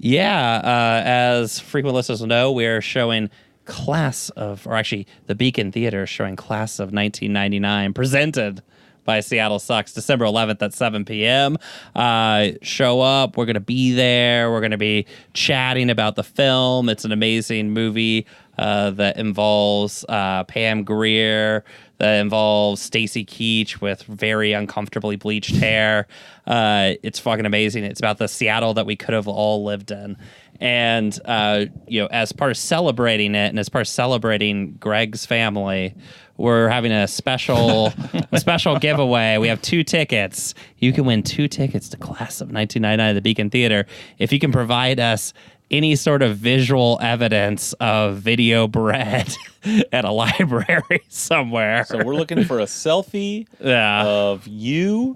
Yeah, as frequent listeners will know, we're showing the Beacon Theater is showing Class of 1999, presented by Seattle Sucks, December 11th at 7 p.m. Show up. We're going to be there. We're going to be chatting about the film. It's an amazing movie that involves Pam Grier, that involves Stacy Keach with very uncomfortably bleached hair. It's fucking amazing. It's about the Seattle that we could have all lived in. And, as part of celebrating it and as part of celebrating Greg's family, we're having a special giveaway. We have 2 tickets. You can win 2 tickets to Class of 1999 at the Beacon Theater if you can provide us any sort of visual evidence of video bread at a library somewhere. So we're looking for a selfie of your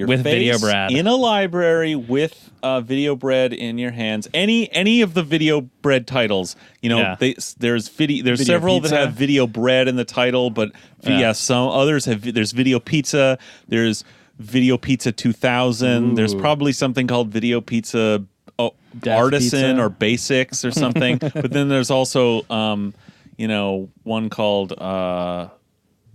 with face video bread in a library with video bread in your hands. Any of the video bread titles, there's video several pizza. that have video bread in the title, but some others have. There's video pizza. There's video pizza 2000. Ooh. There's probably something called video pizza. Artisan pizza. Or basics or something. But then there's also one called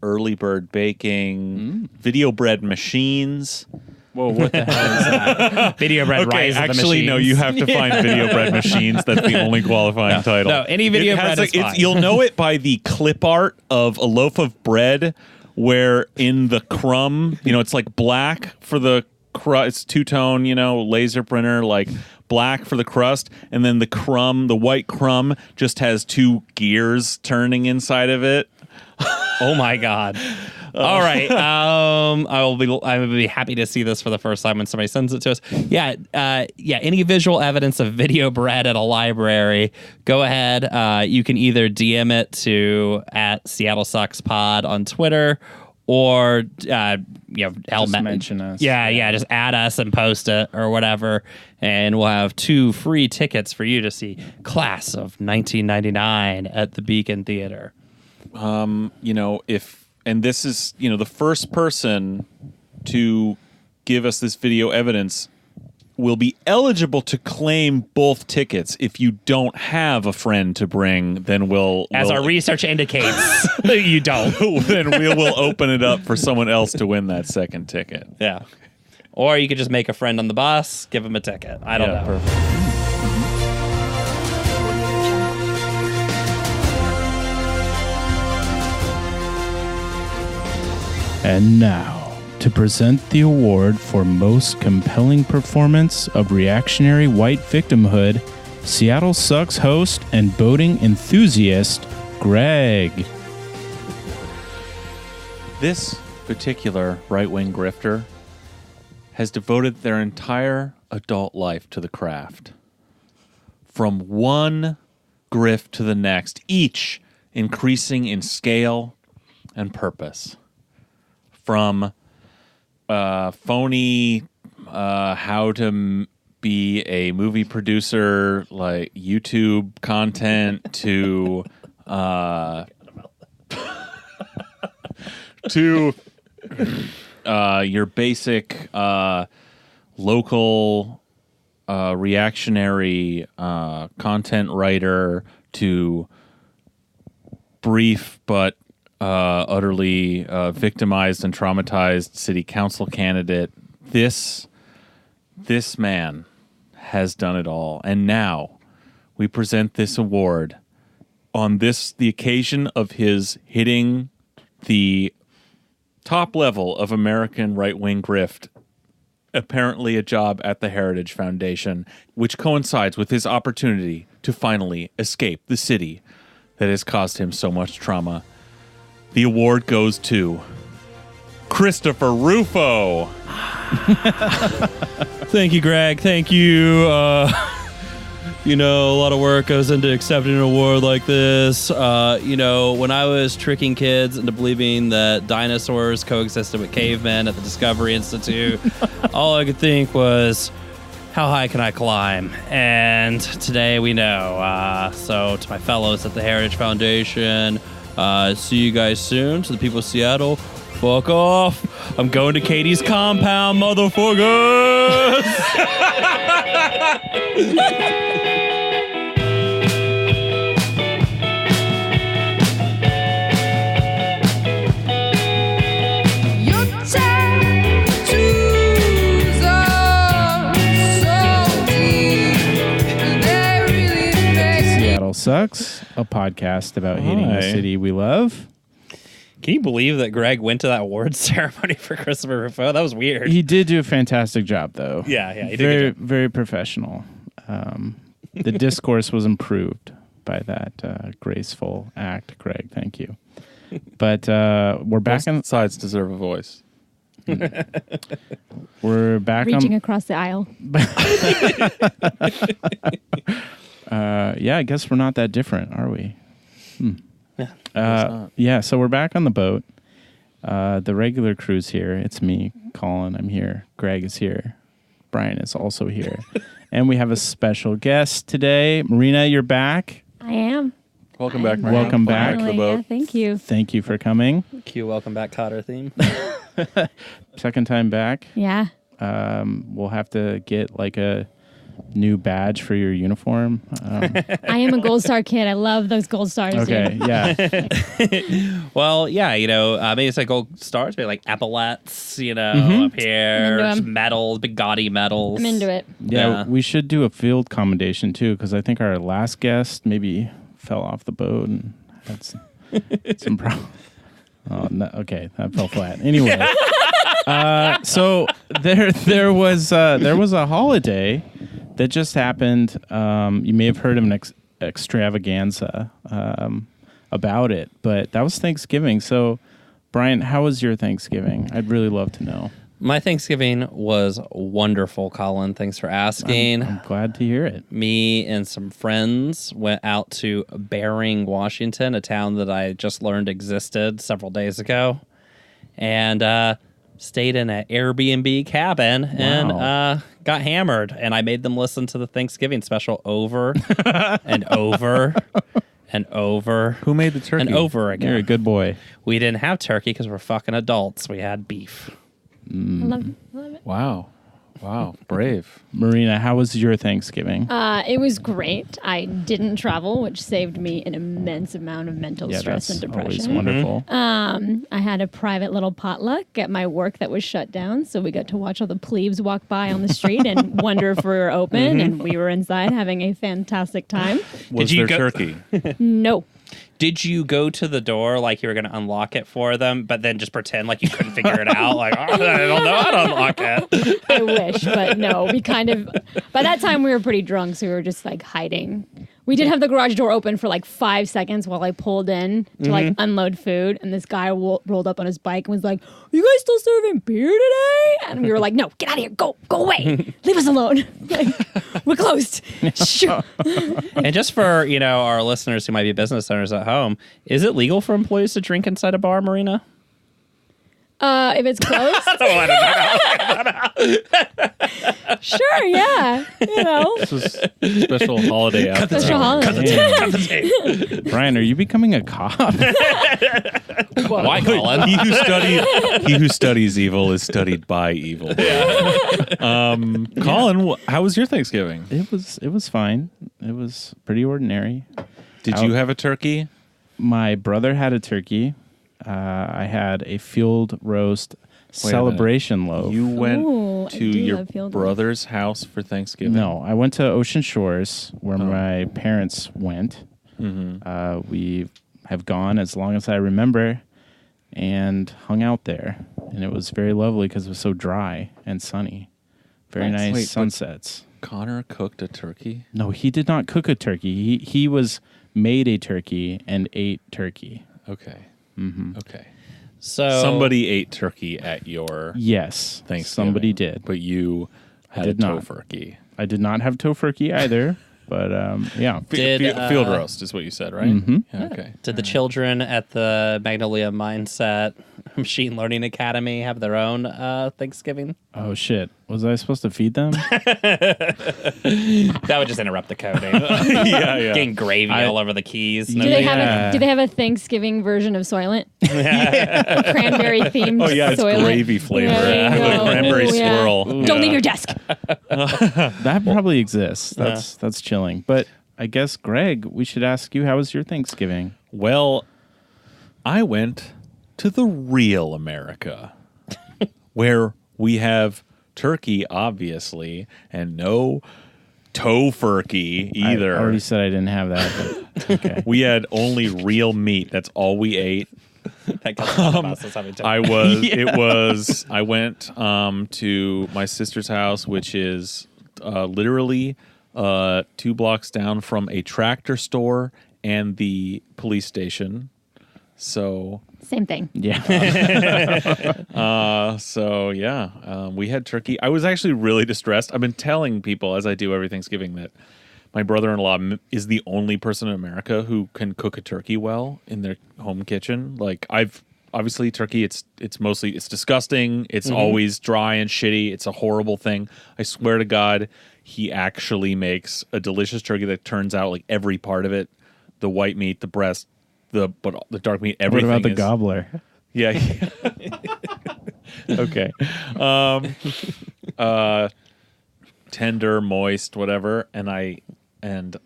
early bird baking, video bread machines. Whoa, what the hell is that? Video bread Rise of the actually, Machines. no, you have to find video bread machines. That's the only qualifying title. No, any video bread is fine. You'll know it by the clip art of a loaf of bread where in the crumb, it's like black for the it's two-tone, laser printer, like black for the crust, and then the white crumb just has 2 gears turning inside of it. Oh my God. All right. I will be happy to see this for the first time when somebody sends it to us. Yeah. Any visual evidence of video bread at a library, go ahead. You can either DM it to @SeattleSucksPod on Twitter, or just mention us. Yeah, just add us and post it or whatever, and we'll have 2 free tickets for you to see Class of 1999 at the Beacon Theater. And this is the first person to give us this video evidence will be eligible to claim both tickets. If you don't have a friend to bring, then as our research indicates, you don't. Then we will open it up for someone else to win that second ticket. Yeah. Or you could just make a friend on the bus, give them a ticket. I don't know. Perfect. And now, to present the award for most compelling performance of reactionary white victimhood, Seattle Sucks host and boating enthusiast, Greg. This particular right-wing grifter has devoted their entire adult life to the craft. From one grift to the next, each increasing in scale and purpose. From phony how to be a movie producer, like YouTube content, to your basic local reactionary content writer, to brief but utterly victimized and traumatized city council candidate. This man has done it all. And now we present this award on the occasion of his hitting the top level of American right-wing grift, apparently a job at the Heritage Foundation, which coincides with his opportunity to finally escape the city that has caused him so much trauma. The award goes to Christopher Rufo. Thank you, Greg. Thank you. A lot of work goes into accepting an award like this. When I was tricking kids into believing that dinosaurs coexisted with cavemen at the Discovery Institute, all I could think was, how high can I climb? And today we know. So to my fellows at the Heritage Foundation, see you guys soon. To the people of Seattle, fuck off. I'm going to Katie's compound, motherfucker. News. Your tattoos are so deep, they really make Seattle Sucks, a podcast about hating the Hi. city we love. Can you believe that Greg went to that awards ceremony for Christopher Rufo? That was weird. He did do a fantastic job, though. Yeah, he did a Very, good job. very professional. The discourse was improved by that graceful act, Greg. Thank you. But we're back on. Both sides deserve a voice. We're back Reaching on. across the aisle. Yeah, I guess we're not that different, are we? Yeah. Yeah, so we're back on the boat. The regular crew's here. It's me, Colin. I'm here. Greg is here. Brian is also here. And we have a special guest today. Marina, you're back. I am. Welcome back, Marina. Welcome back. to the Finally, boat. yeah, thank you. Thank you for coming. Cue welcome back Cotter theme. Second time back. Yeah. We'll have to get like a new badge for your uniform. I am a Gold Star kid. I love those Gold Stars. Okay, Dude. yeah. Well, yeah, maybe it's like gold stars, maybe like epaulets, up I'm into here, 'em. just medals, big gaudy medals. I'm into it. Yeah, we should do a field commendation too, because I think our last guest maybe fell off the boat and had some problems. Oh, no, okay, that fell flat. Anyway, so there was a holiday that just happened. You may have heard of an extravaganza about it, but that was Thanksgiving. So, Brian, how was your Thanksgiving? I'd really love to know. My Thanksgiving was wonderful, Colin. Thanks for asking. I'm glad to hear it. Me and some friends went out to Bering, Washington, a town that I just learned existed several days ago, and stayed in an Airbnb cabin and got hammered. And I made them listen to the Thanksgiving special over and over and over Who made the turkey? and over again. You're a good boy. We didn't have turkey because we're fucking adults. We had beef. I love it. Wow. Wow. Brave. Marina, how was your Thanksgiving? It was great. I didn't travel, which saved me an immense amount of mental Yeah, stress that's and always depression. wonderful. I had a private little potluck at my work that was shut down, so we got to watch all the plebes walk by on the street and wonder if we were open, and we were inside having a fantastic time. Was you there go- turkey? No. Did you go to the door like you were going to unlock it for them, but then just pretend like you couldn't figure it out? Like, I don't know how to unlock it. I wish, but no. We kind of, by that time, we were pretty drunk, so we were just like hiding. We did have the garage door open for like 5 seconds while I pulled in to like unload food, and this guy rolled up on his bike and was like, "Are you guys still serving beer today?" And we were like, "No, get out of here, go away, leave us alone. Like, we're closed." Shoo. And just for, our listeners who might be business owners at home, is it legal for employees to drink inside a bar, Marina? If it's closed, sure, yeah, This is special holiday out. special holiday. Brian, are you becoming a cop? Why, Colin? He who studies evil is studied by evil. Colin, how was your Thanksgiving? It was fine. It was pretty ordinary. Did you have a turkey? My brother had a turkey. I had a field roast celebration loaf. You went Ooh, I to do your love field brother's house for Thanksgiving? No, I went to Ocean Shores where my parents went. We have gone as long as I remember and hung out there. And it was very lovely because it was so dry and sunny. Very Nice. nice Wait, but- sunsets. Connor cooked a turkey? No, he did not cook a turkey. He was made a turkey and ate turkey. Okay. Okay. So Somebody ate turkey at your Yes, Thanksgiving. somebody did. But you had did a not. tofurkey. I did not have tofurkey either, but yeah. Did, Field roast is what you said, right? Yeah, okay. did the children at the Magnolia Mindset Machine Learning Academy have their own Thanksgiving? Oh shit! Was I supposed to feed them? That would just interrupt the coding. Yeah. Getting gravy all over the keys. Do they Yeah. have a Thanksgiving version of Soylent? Cranberry themed. Oh yeah, it's soylent. gravy flavor. Yeah, there you The go. cranberry Ooh, yeah. swirl. Don't Yeah. leave your desk. That probably exists. That's chilling. But I guess, Greg, we should ask you, how was your Thanksgiving? Well, I went to the real America, where we have turkey, obviously, and no tofurkey either. I already said I didn't have that. But okay. We had only real meat. That's all we ate. That comes from the process of it. I was. I went to my sister's house, which is literally 2 blocks down from a tractor store and the police station. So Same thing. Yeah. we had turkey. I was actually really distressed. I've been telling people, as I do every Thanksgiving, that my brother-in-law is the only person in America who can cook a turkey well in their home kitchen. Like, obviously turkey, it's disgusting. It's always dry and shitty. It's a horrible thing. I swear to God, he actually makes a delicious turkey that turns out like every part of it, the white meat, the breast, the dark meat, What everything. about the is, gobbler? Yeah. Okay. Tender, moist, whatever. And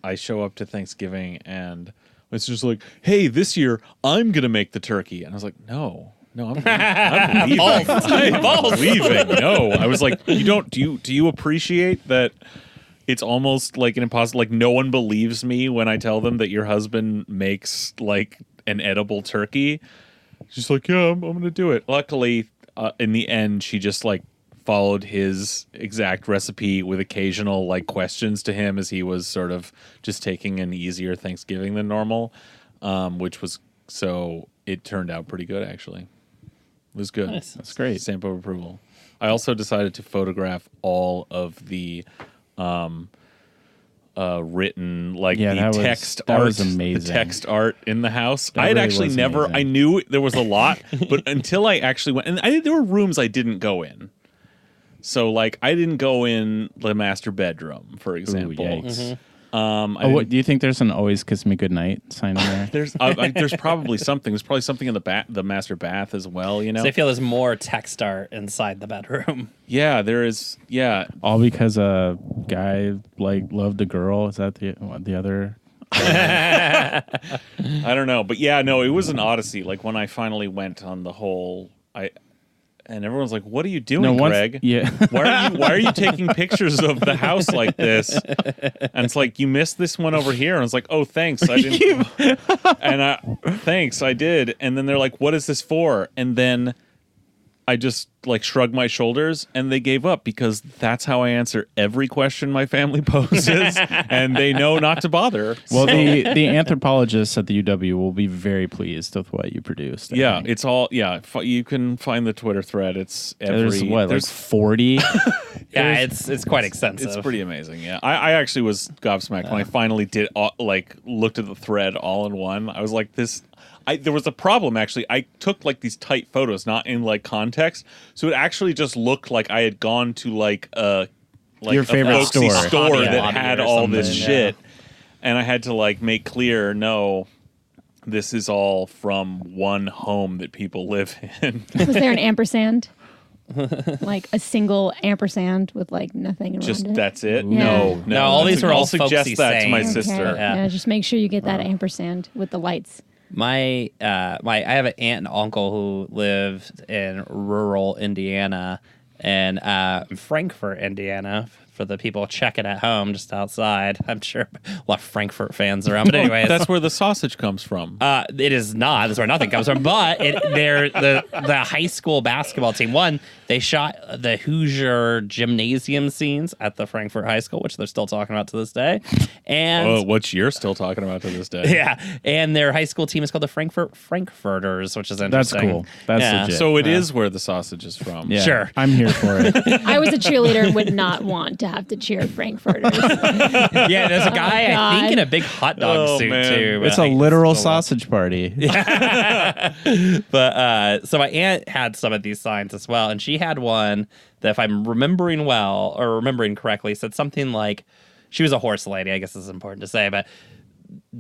I show up to Thanksgiving and it's just like, hey, this year I'm gonna make the turkey. And I was like, no, I'm leaving. I'm leaving. No. I was like, do you appreciate that it's almost like an impossible, like no one believes me when I tell them that your husband makes like an edible turkey. She's like, yeah, I'm going to do it. Luckily, in the end, she just like followed his exact recipe with occasional like questions to him as he was sort of just taking an easier Thanksgiving than normal, which was, so it turned out pretty good actually. It was good. Nice. That's great. Stamp of approval. I also decided to photograph all of the written like Yeah, the that text was art, amazing. the text art in the house. That I had really actually was never. amazing. I knew there was a lot, but until I actually went, and there were rooms I didn't go in. So like I didn't go in the master bedroom, for example. yikes. I What didn't- do you think? There's an "Always Kiss Me Goodnight" sign in there. there's probably something. There's probably something in the master bath as well. You know. So I feel there's more text art inside the bedroom. Yeah, there is. Yeah, All because a guy like loved a girl. Is that the other? I don't know, but yeah, no, it was an odyssey. Like when I finally went on the whole, and everyone's like, "What are you doing, Greg? Yeah. Why are you taking pictures of the house like this?" And it's like, "You missed this one over here." And it's like, "Oh, thanks, I didn't." Thanks, I did. And then they're like, "What is this for?" And then I just like shrugged my shoulders, and they gave up because that's how I answer every question my family poses, and they know not to bother. Well, the anthropologists at the UW will be very pleased with what you produced. I Yeah, think. it's all. Yeah, you can find the Twitter thread. It's There's what, like there's 40? Yeah, it's quite extensive. It's pretty amazing. Yeah, I actually was gobsmacked when I finally did looked at the thread all in one. I was like, this. There was a problem actually. I took like these tight photos, not in like context, so it actually just looked like I had gone to like Your favorite a folksy store. store Hobby that Lobby had or all this something, shit, and I had to like make clear, no, this is all from one home that people live in. Was there an ampersand? Like a single ampersand with like nothing around Just it? that's it. Yeah. No, No, all these are all I'll suggest folksy that to my sayings. sister. Okay. Yeah. Just make sure you get that ampersand with the lights. I have an aunt and uncle who lived in rural Indiana and Frankfort, Indiana. For the people checking at home, just outside, I'm sure a lot of Frankfurt fans around. But anyway, That's where the sausage comes from. it is not. That's where nothing comes from. But they're the high school basketball team. One, they shot the Hoosier gymnasium scenes at the Frankfurt High School, which they're still talking about to this day. And Which you're still talking about to this day. yeah, and their high school team is called the Frankfurters, which is That's interesting. cool. That's Yeah. legit. So it is where the sausage is from. Yeah, Sure. I'm here for it. I was a cheerleader and would not want to have to cheer Frankfurters. Yeah, there's a guy I God. think in a big hot dog Oh, suit man. too. It's but a I- literal it's sausage party. But so my aunt had some of these signs as well, and she had one that, if I'm remembering well or remembering correctly, said something like, she was a horse lady. I guess this is important to say, but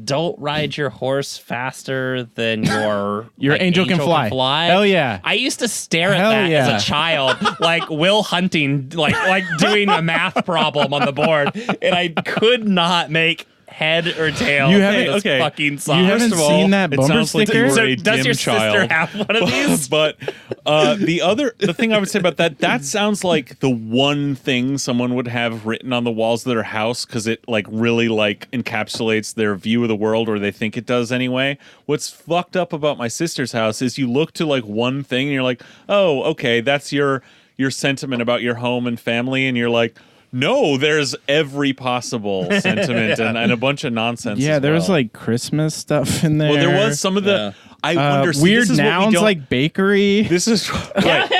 don't ride your horse faster than your Your angel can fly. Hell yeah. I used to stare at Hell that yeah. as a child, like Will Hunting, like doing a math problem on the board, and I could not make head or tail You of haven't- this okay. fucking song. You haven't First of all, seen that it bumper sounds like sticker? you were So a does dim your sister child. have one of these? But the thing I would say about that sounds like the one thing someone would have written on the walls of their house because it like really like encapsulates their view of the world, or they think it does anyway. What's fucked up about my sister's house is you look to like one thing and you're like, oh, okay, that's your sentiment about your home and family, and you're like, no, there's every possible sentiment and a bunch of nonsense. Yeah, as there was well. like Christmas stuff in there. Well, there was some of the. I wonder. see, weird this is what we nouns don't- like bakery. This is right.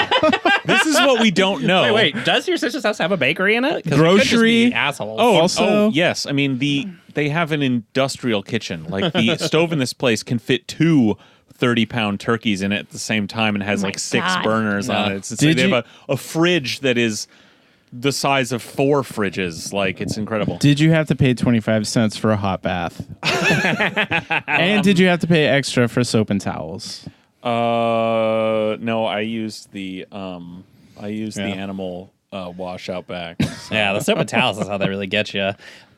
This is what we don't know. Wait, does your sister's house have a bakery in it? 'Cause we could just Grocery. be assholes. Oh, Also- yes. I mean, they have an industrial kitchen. Like the stove in this place can fit two 30-pound turkeys in it at the same time and has Oh my like 6 God. burners on Yeah. it. It's Did they you- have a fridge that is the size of 4 fridges. Like, it's incredible. Did you have to pay 25 cents for a hot bath? And did you have to pay extra for soap and towels? No, I used the Yeah. animal wash out back. Yeah, the soap and towels is how they really get you.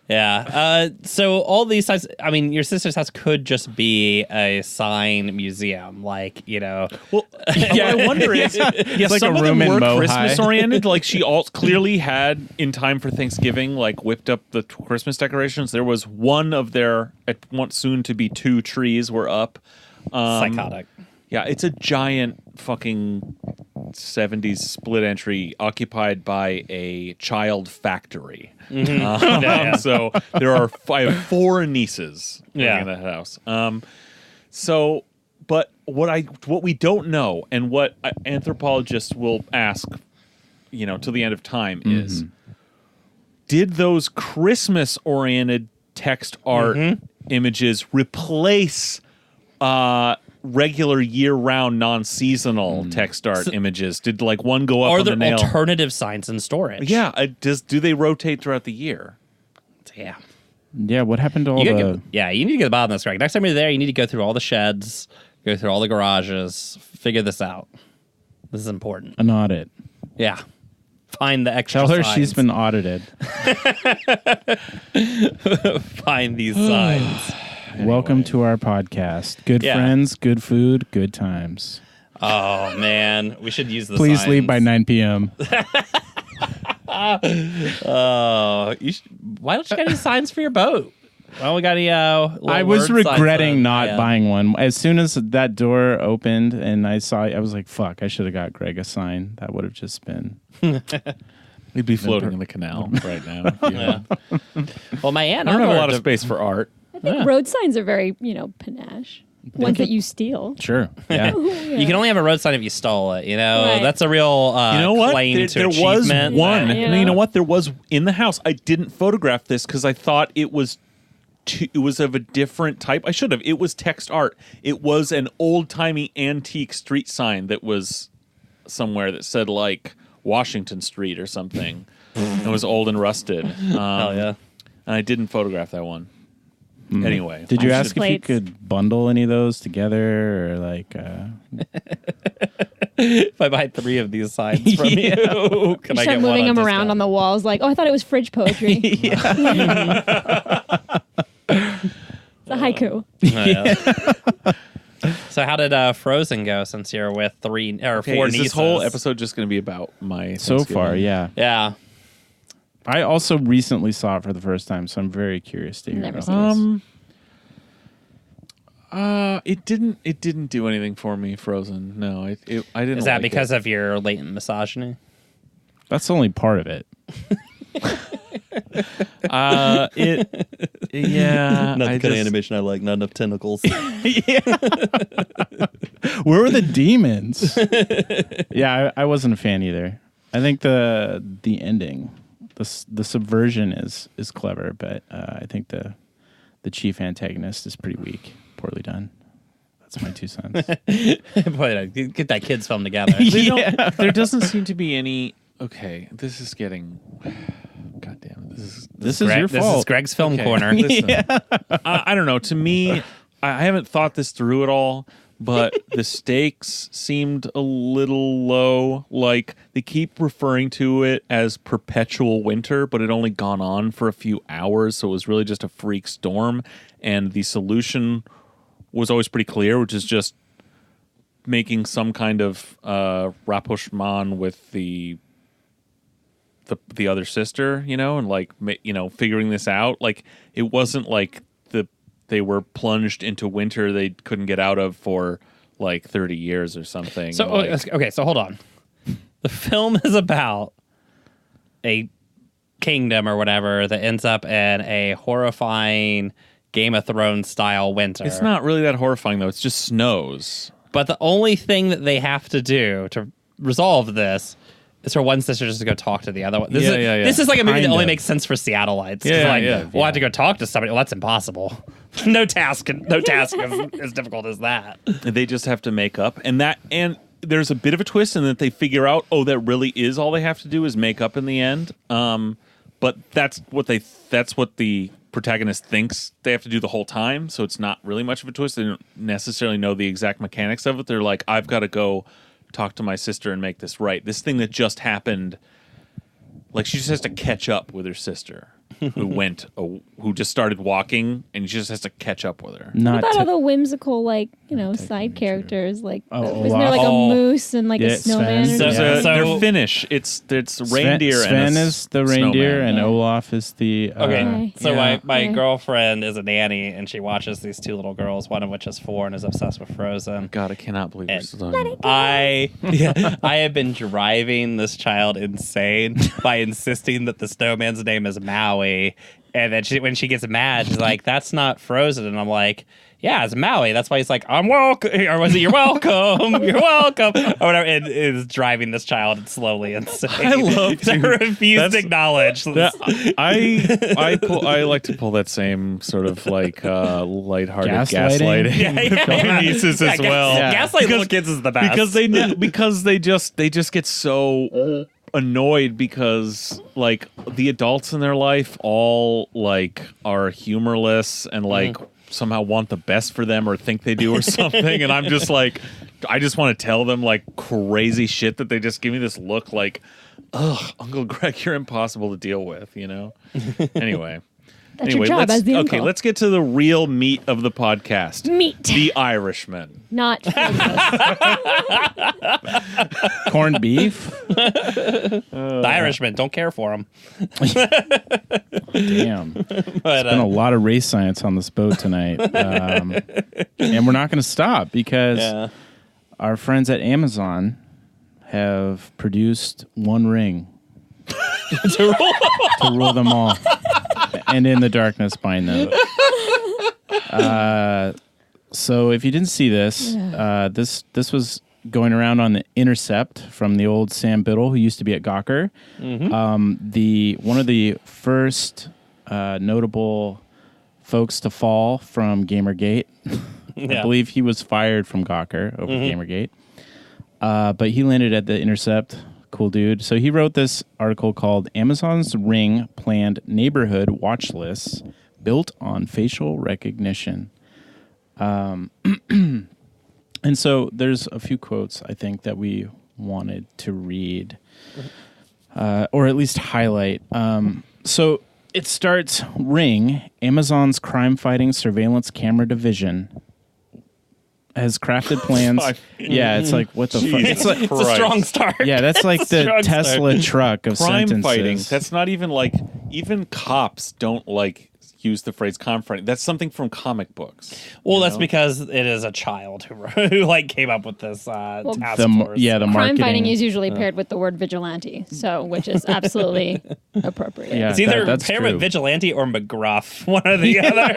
Yeah. So all these sites, I mean, your sister's house could just be a sign museum, like, you know. Well, yeah, I wonder is yeah, like some a of them room in were Mohi. Christmas oriented. Like she clearly had in time for Thanksgiving, like whipped up the Christmas decorations. There was one of their soon to be 2 trees were up. Psychotic. Yeah, it's a giant fucking 70s split entry occupied by a child factory. Yeah. So there are I have 4 nieces living Yeah. in that house. So, but what we don't know, and what anthropologists will ask, you know, till the end of time is, did those Christmas-oriented text art images replace regular year-round non-seasonal text art images? Did like one go up Are on the there nail? alternative signs in storage? Yeah, do they rotate throughout the year? Yeah. Yeah, what happened to all You the... gotta you need to get the bottom of this, Greg. Next time you're there, you need to go through all the sheds, go through all the garages, figure this out. This is important. An audit. Yeah. Find the extra Tell her signs. she's been audited. Find these signs. Welcome to our podcast. Good Yeah. friends, good food, good times. Oh, man. We should use the Please signs. leave by 9 p.m. Oh, why don't you get any signs for your boat? Well, we got any. I was regretting not buying one. As soon as that door opened and I saw it, I was like, fuck, I should have got Greg a sign. That would have just been... We'd be floating in the canal right now. Yeah. Well, my aunt. I don't have a lot of Uncle- space for art. I think road signs are very, panache. Ones that you steal. Sure. Yeah. You can only have a road sign if you stole it. You know, Right. that's a real You know what? claim to There was achievement. one. Yeah. No, you know what? There was in the house. I didn't photograph this because I thought it was of a different type. I should have. It was text art. It was an old-timey antique street sign that was somewhere that said like Washington Street or something. It was old and rusted. Hell yeah. And I didn't photograph that one. Anyway, Did you I ask should- if you Plates. could bundle any of those together or like... If I buy 3 of these signs from you, can You I start get one moving on them around discount? on the walls like, oh, I thought it was fridge poetry. It's a haiku. Oh, yeah. So how did Frozen go since you're with 3 or okay, 4 is nieces? this whole episode just going to be about my So far, Thanksgiving? yeah. Yeah. I also recently saw it for the first time, so I'm very curious to hear Never about seen this. It didn't do anything for me. Frozen. No, I didn't. Is that like because it. of your latent misogyny? That's only part of it. Yeah, Not I the kind of just- animation I like. Not enough tentacles. Where were the demons? Yeah, I wasn't a fan either. I think the ending, the subversion is clever, but I think the chief antagonist is pretty weak, poorly done. That's my 2 cents. Boy, get that kids film together. There doesn't seem to be any. Okay, this is getting. God damn it! This is your This is fault. Greg's film Okay, corner. listen. I don't know. To me, I haven't thought this through at all, but the stakes seemed a little low. Like, they keep referring to it as perpetual winter, but it only gone on for a few hours, so it was really just a freak storm. And the solution was always pretty clear, which is just making some kind of rapprochement with the other sister, and like figuring this out. Like, it wasn't like they were plunged into winter they couldn't get out of for like 30 years or something. So okay, so hold on. The film is about a kingdom or whatever that ends up in a horrifying Game of Thrones style winter. It's not really that horrifying though. It's just snows. But the only thing that they have to do to resolve this is for one sister just to go talk to the other one. This is like a movie Kind that only of. makes sense for Seattleites. Yeah, Like, yeah, we'll have to go talk to somebody. Well, that's impossible. No task is as difficult as that. They just have to make up, and there's a bit of a twist in that they figure out, that really is all they have to do is make up in the end. But that's what the protagonist thinks they have to do the whole time. So it's not really much of a twist. They don't necessarily know the exact mechanics of it. They're like, I've got to go talk to my sister and make this right. This thing that just happened, like, she just has to catch up with her sister who just started walking, and she just has to catch up with her. What Not about all to, the whimsical, like, side characters? Like, Oh, isn't there like a oh. moose and like Yeah, a snowman? Sven. Or So- something? They're Finnish. It's reindeer. Sven and a is the reindeer, snowman. and Yeah. Olaf is the. Okay, Okay. so yeah. my Okay. girlfriend is a nanny, and she watches these two little girls, one of which is 4 and is obsessed with Frozen. God, I cannot believe we're And- still doing I have been driving this child insane by insisting that the snowman's name is Maui, and then when she gets mad, she's like, "That's not Frozen," and I'm like, "Yeah, it's Maui. That's why he's like, I'm welcome," or was it "You're welcome, you're welcome," or whatever. It is driving this child slowly insane. I love to to- refuse to that's- acknowledge. I like to pull that same sort of like lighthearted Gaslighting? gaslighting with my nieces as well. Gaslight little kids is the best because they just get so annoyed because like the adults in their life all like are humorless and like somehow want the best for them or think they do or something, and I'm just like, I just want to tell them like crazy shit that they just give me this look like, ugh, Uncle Greg, you're impossible to deal with, Anyway. That's your job as the uncle. Let's get to the real meat of the podcast. Meat. The Irishman. Not corned beef. The Irishman, don't care for him. Damn. But Been a lot of race science on this boat tonight, and we're not going to stop because our friends at Amazon have produced one ring to rule them all, and in the darkness bind them. So if you didn't see this, this was going around on the Intercept from the old Sam Biddle, who used to be at Gawker. One of the first notable folks to fall from Gamergate. I believe he was fired from Gawker over Gamergate. But he landed at the Intercept. Cool dude. So he wrote this article called Amazon's Ring Planned Neighborhood Watch Lists Built on Facial Recognition. And so there's a few quotes, I think, that we wanted to read, or at least highlight. So it starts, Ring, Amazon's crime-fighting surveillance camera division, has crafted plans. Yeah, it's like, what the fuck? Jesus it's a strong start. Yeah, that's like the strong Tesla truck of Crime sentences. fighting. That's not even like, even cops don't like use the phrase crime fighting. That's something from comic books. Well, that's because it is a child who like came up with this task The force. the crime marketing. fighting is usually paired with the word vigilante, so which is absolutely appropriate. Yeah. It's either that's paired true. with vigilante or McGruff, one or the other.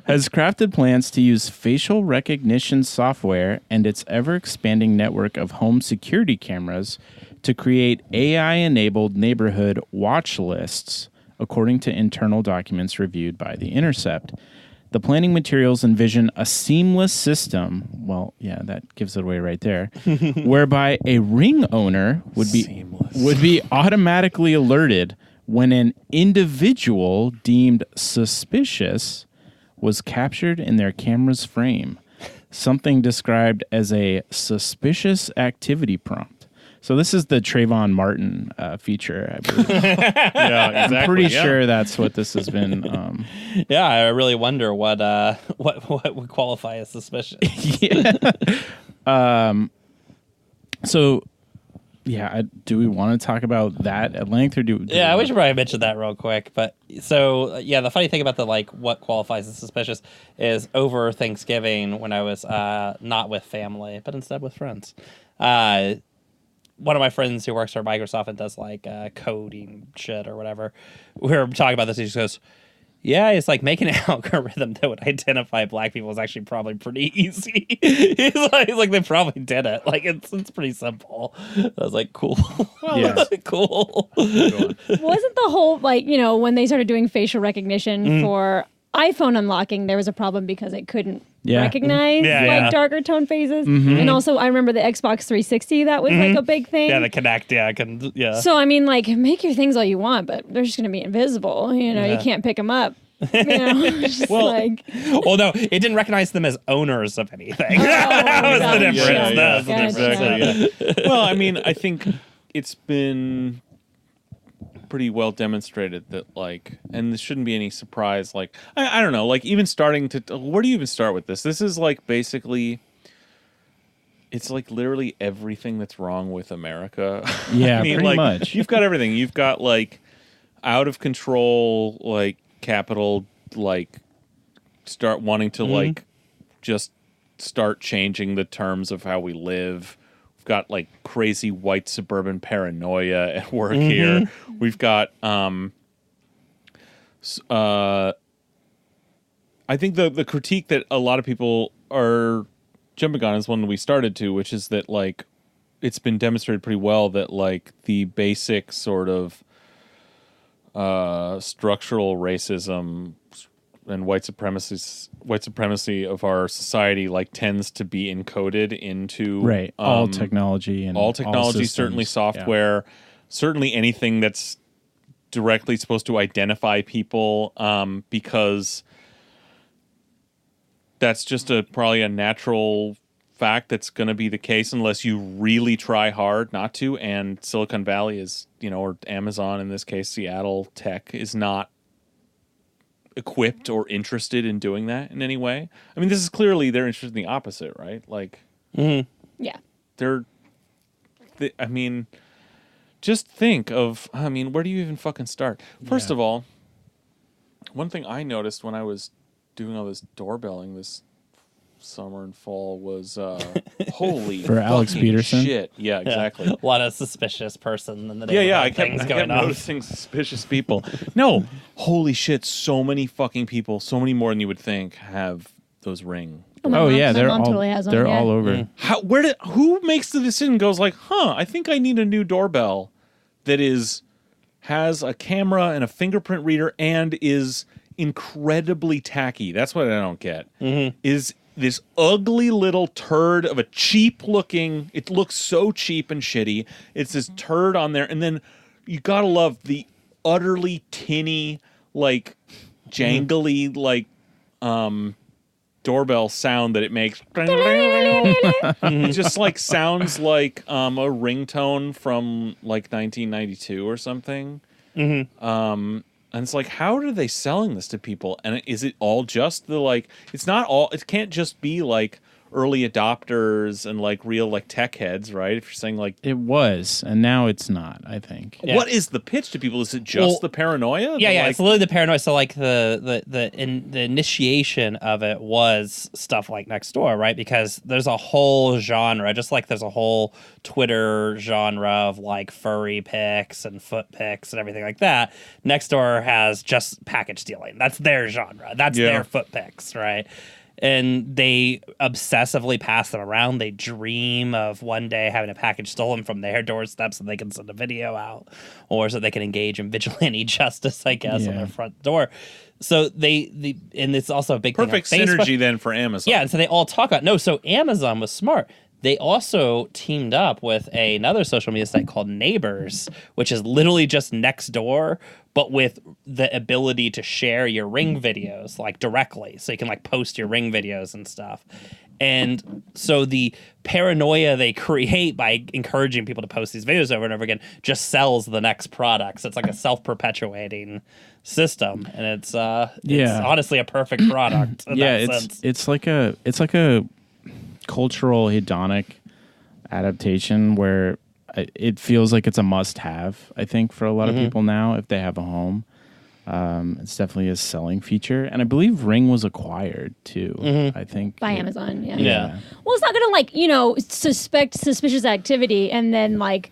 Has crafted plans to use facial recognition software and its ever-expanding network of home security cameras to create AI-enabled neighborhood watch lists, according to internal documents reviewed by The Intercept. The planning materials envision a seamless system, well, yeah, that gives it away right there, whereby a ring owner would be automatically alerted when an individual deemed suspicious was captured in their camera's frame. Something described as a suspicious activity prompt. So this is the Trayvon Martin feature, I believe. Yeah, exactly. I'm pretty sure that's what this has been. Yeah, I really wonder what would qualify as suspicious. So, yeah, do we want to talk about that at length, or do Yeah, we should probably mention that real quick. But so, yeah, the funny thing about the what qualifies as suspicious is over Thanksgiving when I was not with family, but instead with friends. One of my friends who works for Microsoft and does coding shit or whatever, we were talking about this. He just goes, "Yeah, it's like making an algorithm that would identify black people is actually probably pretty easy." he's like, they probably did it. Like it's pretty simple. I was like, cool. Yeah. Cool. Wasn't the whole when they started doing facial recognition for iPhone unlocking, there was a problem because it couldn't recognize darker tone faces. And also I remember the Xbox 360, that was like a big thing. Yeah, the Kinect, yeah. So I mean, make your things all you want, but they're just gonna be invisible. You can't pick them up. Just well, no, it didn't recognize them as owners of anything. That was the difference. That was the difference. Well, I mean, I think it's been pretty well demonstrated that and this shouldn't be any surprise. I don't know, even starting to, where do you even start with this? This is basically, it's literally everything that's wrong with America. Yeah, I mean, pretty much. You've got everything. You've got out of control, capital, start wanting to just start changing the terms of how we live. We've got crazy white suburban paranoia at work here. We've got I think the critique that a lot of people are jumping on is one that we started to, which is that it's been demonstrated pretty well that the basic sort of structural racism and white supremacy of our society tends to be encoded into all technology and all technology, systems. Certainly software, certainly anything that's directly supposed to identify people, because that's just probably a natural fact that's going to be the case unless you really try hard not to. And Silicon Valley is, or Amazon in this case, Seattle tech is not equipped or interested in doing that in any way. I mean, this is clearly they're interested in the opposite, right? Yeah. I mean, just think of, where do you even fucking start? First of all, one thing I noticed when I was doing all this doorbelling this summer and fall was holy For Alex fucking Peterson? shit. Yeah, exactly. A lot of suspicious person in the I things kept going on. noticing suspicious people. No, holy shit, so many fucking people, so many more than you would think have those ring. Oh yeah, my they're mom all totally has one, they're yeah. all over. Who makes the decision, goes I think I need a new doorbell that has a camera and a fingerprint reader and is incredibly tacky. That's what I don't get. Is this ugly little turd of a cheap looking, it looks so cheap and shitty. It's this turd on there, and then you gotta love the utterly tinny, jangly, doorbell sound that it makes. It just sounds like a ringtone from 1992 or something. And it's how are they selling this to people? And is it all just it's not all, it can't just be early adopters and real tech heads, right? If you're saying It was, and now it's not, I think. Yeah. what is the pitch to people? Is it just the paranoia? Yeah, it's literally the paranoia. So the initiation of it was stuff like Nextdoor, right? Because there's a whole genre, just like there's a whole Twitter genre of furry pics and foot pics and everything like that. Nextdoor has just package stealing. That's their genre. That's their foot pics, right? And they obsessively pass them around. They dream of one day having a package stolen from their doorstep so they can send a video out, or so they can engage in vigilante justice, I guess, on their front door. So and it's also a big perfect thing on Facebook. synergy then for Amazon. Yeah, and so they all talk about, no, so Amazon was smart. they also teamed up with another social media site called Neighbors, which is literally just next door, but with the ability to share your Ring videos like directly. So you can like post your Ring videos and stuff. And so the paranoia they create by encouraging people to post these videos over and over again just sells the next product. So it's like a self-perpetuating system, and it's honestly a perfect product. In that sense. it's like a cultural hedonic adaptation where it feels like it's a must-have. I think for a lot of people now, if they have a home. It's definitely a selling feature, and I believe Ring was acquired too. I think by Amazon. Yeah. Well, it's not gonna suspect suspicious activity and then like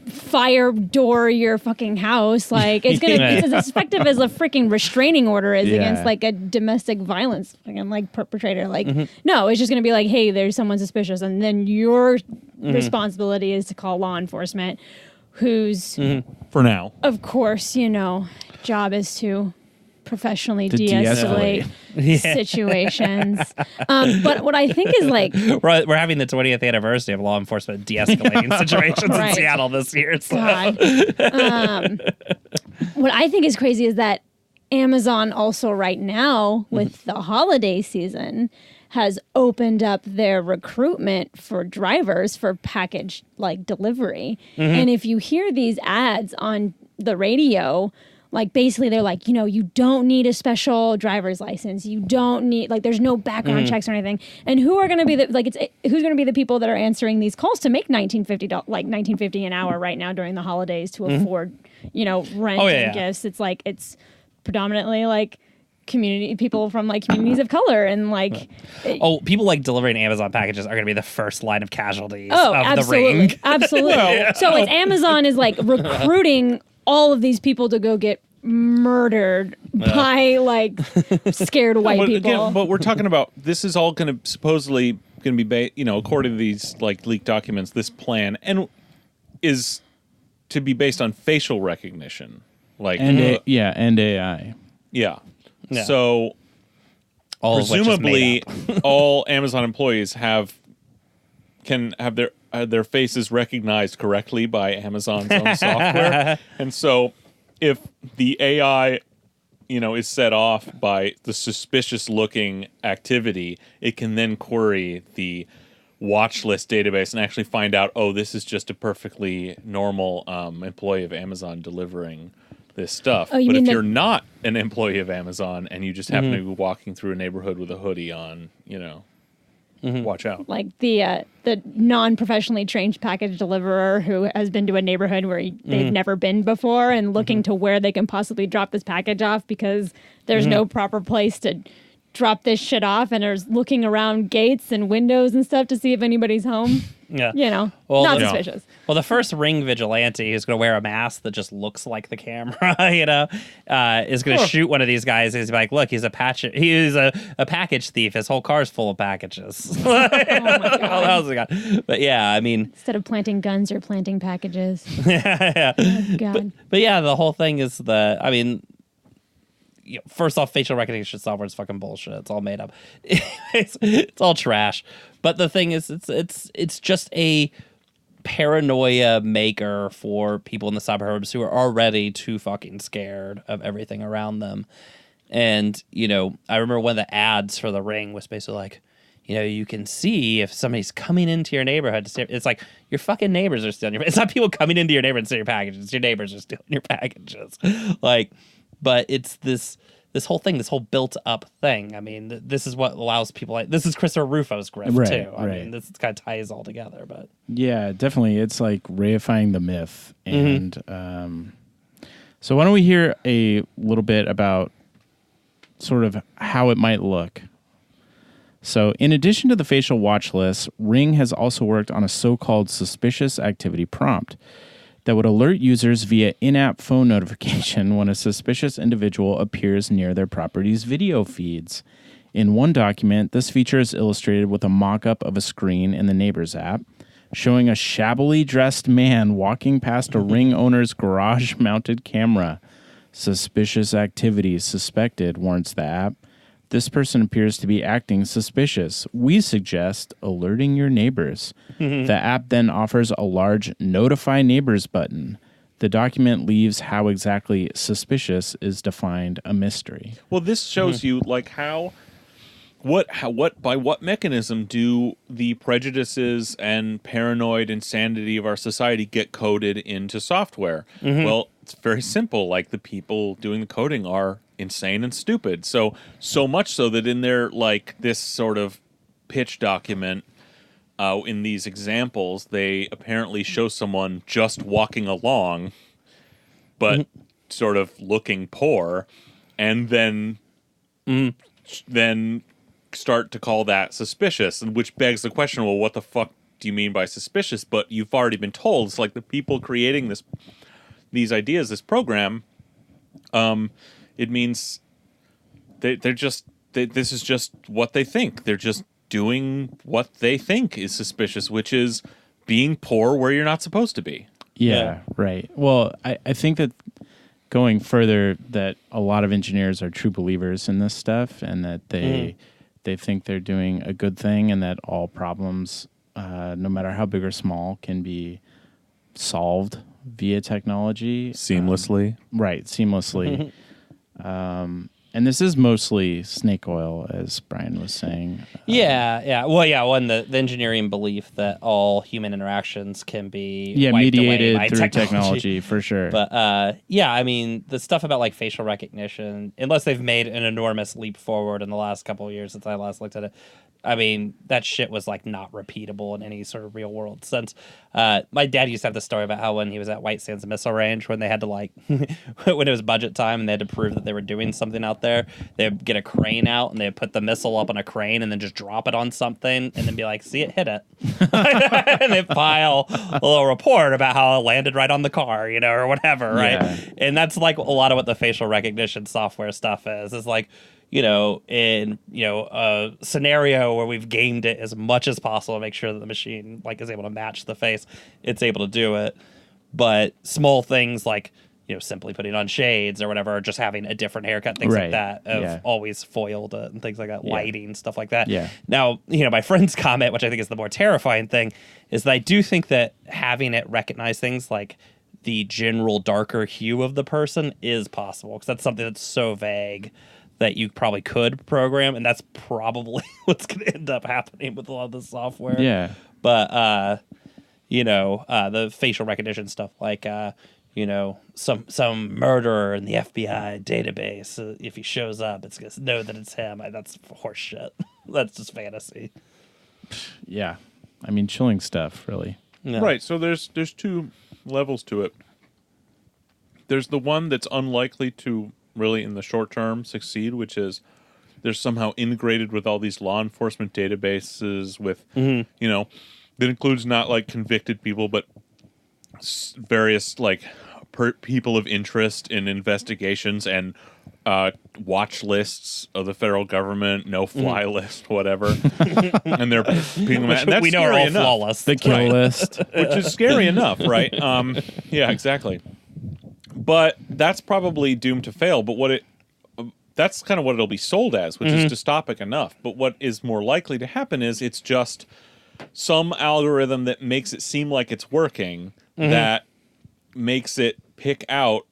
fire door your fucking house. Like it's gonna it's as effective as a freaking restraining order is against like a domestic violence fucking like perpetrator. Like no, it's just gonna be like, hey, there's someone suspicious, and then your responsibility is to call law enforcement, whose For now. of course, job is to professionally To de-escalate situations. But what I think is like, We're having the 20th anniversary of law enforcement de-escalating situations in Right. Seattle this year. So. God. What I think is crazy is that Amazon also right now with the holiday season has opened up their recruitment for drivers for package like delivery. And if you hear these ads on the radio, like basically they're like, you don't need a special driver's license. You don't need there's no background checks or anything. And who are going to be who's going to be the people that are answering these calls to make $19.50 an hour right now during the holidays to afford, rent and gifts. It's like it's predominantly like community people from like communities of color and like People like delivering Amazon packages are going to be the first line of casualties of absolutely, the Ring. absolutely. So it's Amazon is like recruiting all of these people to go get murdered by like scared white but people. Again, but we're talking about this is all going to supposedly going to be according to these like leaked documents, this plan and is to be based on facial recognition, like and AI. Yeah. Yeah. So All of which is presumably made up. all Amazon employees can have their faces recognized correctly by Amazon's own software. And so if the AI is set off by the suspicious looking activity, it can then query the watch list database and actually find out, this is just a perfectly normal employee of Amazon delivering this stuff. Oh, you but mean if the- you're not an employee of Amazon and you just happen to be walking through a neighborhood with a hoodie on, watch out. Like the non-professionally trained package deliverer who has been to a neighborhood where they've never been before and looking to where they can possibly drop this package off because there's no proper place to drop this shit off, and are looking around gates and windows and stuff to see if anybody's home. Yeah. Not suspicious. Well, the first Ring vigilante who's going to wear a mask that just looks like the camera, is going to shoot one of these guys. He's like, look, he's a package thief. His whole car's full of packages. Oh my God. But yeah, I mean, Instead of planting guns, you're planting packages. yeah. Oh, God. But yeah, the whole thing is first off, facial recognition software is fucking bullshit. It's all made up. It's all trash. But the thing is, it's just a paranoia maker for people in the suburbs who are already too fucking scared of everything around them. And, I remember one of the ads for the Ring was basically like, you can see if somebody's coming into your neighborhood to steal. It's like your fucking neighbors are stealing it's not people coming into your neighborhood to steal your packages. It's your neighbors are stealing your packages. But it's this whole thing, this whole built up thing. I mean, this is what allows people this is Christopher Rufo's grift Right, too. I right. mean, this kind of ties all together. But Yeah, definitely. It's like reifying the myth. And so why don't we hear a little bit about sort of how it might look. So in addition to the facial watch list, Ring has also worked on a so-called suspicious activity prompt that would alert users via in-app phone notification when a suspicious individual appears near their property's video feeds. In one document, this feature is illustrated with a mock-up of a screen in the Neighbors app, showing a shabbily dressed man walking past a Ring owner's garage-mounted camera. Suspicious activity suspected, warns the app. This person appears to be acting suspicious. We suggest alerting your neighbors. The app then offers a large Notify Neighbors button. The document leaves how exactly suspicious is defined a mystery. Well, this shows you like by what mechanism do the prejudices and paranoid insanity of our society get coded into software? Well, it's very simple. Like the people doing the coding are insane and stupid. So much so that in their like this sort of pitch document, in these examples, they apparently show someone just walking along, but sort of looking poor, and then start to call that suspicious, and which begs the question: well, what the fuck do you mean by suspicious? But you've already been told. It's like the people creating these ideas, this program. It means this is just what they think. They're just doing what they think is suspicious, which is being poor where you're not supposed to be. Yeah, right. Well, I think that going further, that a lot of engineers are true believers in this stuff, and that they think they're doing a good thing, and that all problems, no matter how big or small, can be solved via technology Seamlessly. right, seamlessly. And this is mostly snake oil, as Brian was saying. Yeah. Well, yeah. One, the engineering belief that all human interactions can be wiped mediated away by through technology for sure. But yeah, I mean, the stuff about like facial recognition, unless they've made an enormous leap forward in the last couple of years since I last looked at it, I mean, that shit was like not repeatable in any sort of real world sense. My dad used to have this story about how when he was at White Sands Missile Range, when they had to like, when it was budget time and they had to prove that they were doing something out there, they'd get a crane out and they'd put the missile up on a crane and then just drop it on something and then be like, see, it hit it. And they file a little report about how it landed right on the car, you know, or whatever, right? Yeah. And that's like a lot of what the facial recognition software stuff is like, you know, in, you know, a scenario where we've gamed it as much as possible to make sure that the machine like is able to match the face, it's able to do it. But small things like, you know, simply putting on shades or whatever, or just having a different haircut, things like that, have always foiled it and things like that, lighting, stuff like that. Yeah. Now, you know, my friend's comment, which I think is the more terrifying thing, is that I do think that having it recognize things like the general darker hue of the person is possible, because that's something that's so vague that you probably could program, and that's probably what's going to end up happening with a lot of the software. Yeah. But, you know, the facial recognition stuff, like, you know, some murderer in the FBI database, if he shows up, it's going to know that it's him. That's horse shit. That's just fantasy. Yeah. I mean, chilling stuff, really. Yeah. Right. So there's two levels to it. There's the one that's unlikely to really in the short term succeed, which is they're somehow integrated with all these law enforcement databases with, you know, that includes not like convicted people, but various like people of interest in investigations and watch lists of the federal government, no-fly list, whatever. And they're being, and that's we know are scary all enough, flawless. The kill list. which is scary enough, right? Yeah, exactly. But that's probably doomed to fail. But that's kind of what it'll be sold as, which is dystopic enough. But what is more likely to happen is it's just some algorithm that makes it seem like it's working, that makes it pick out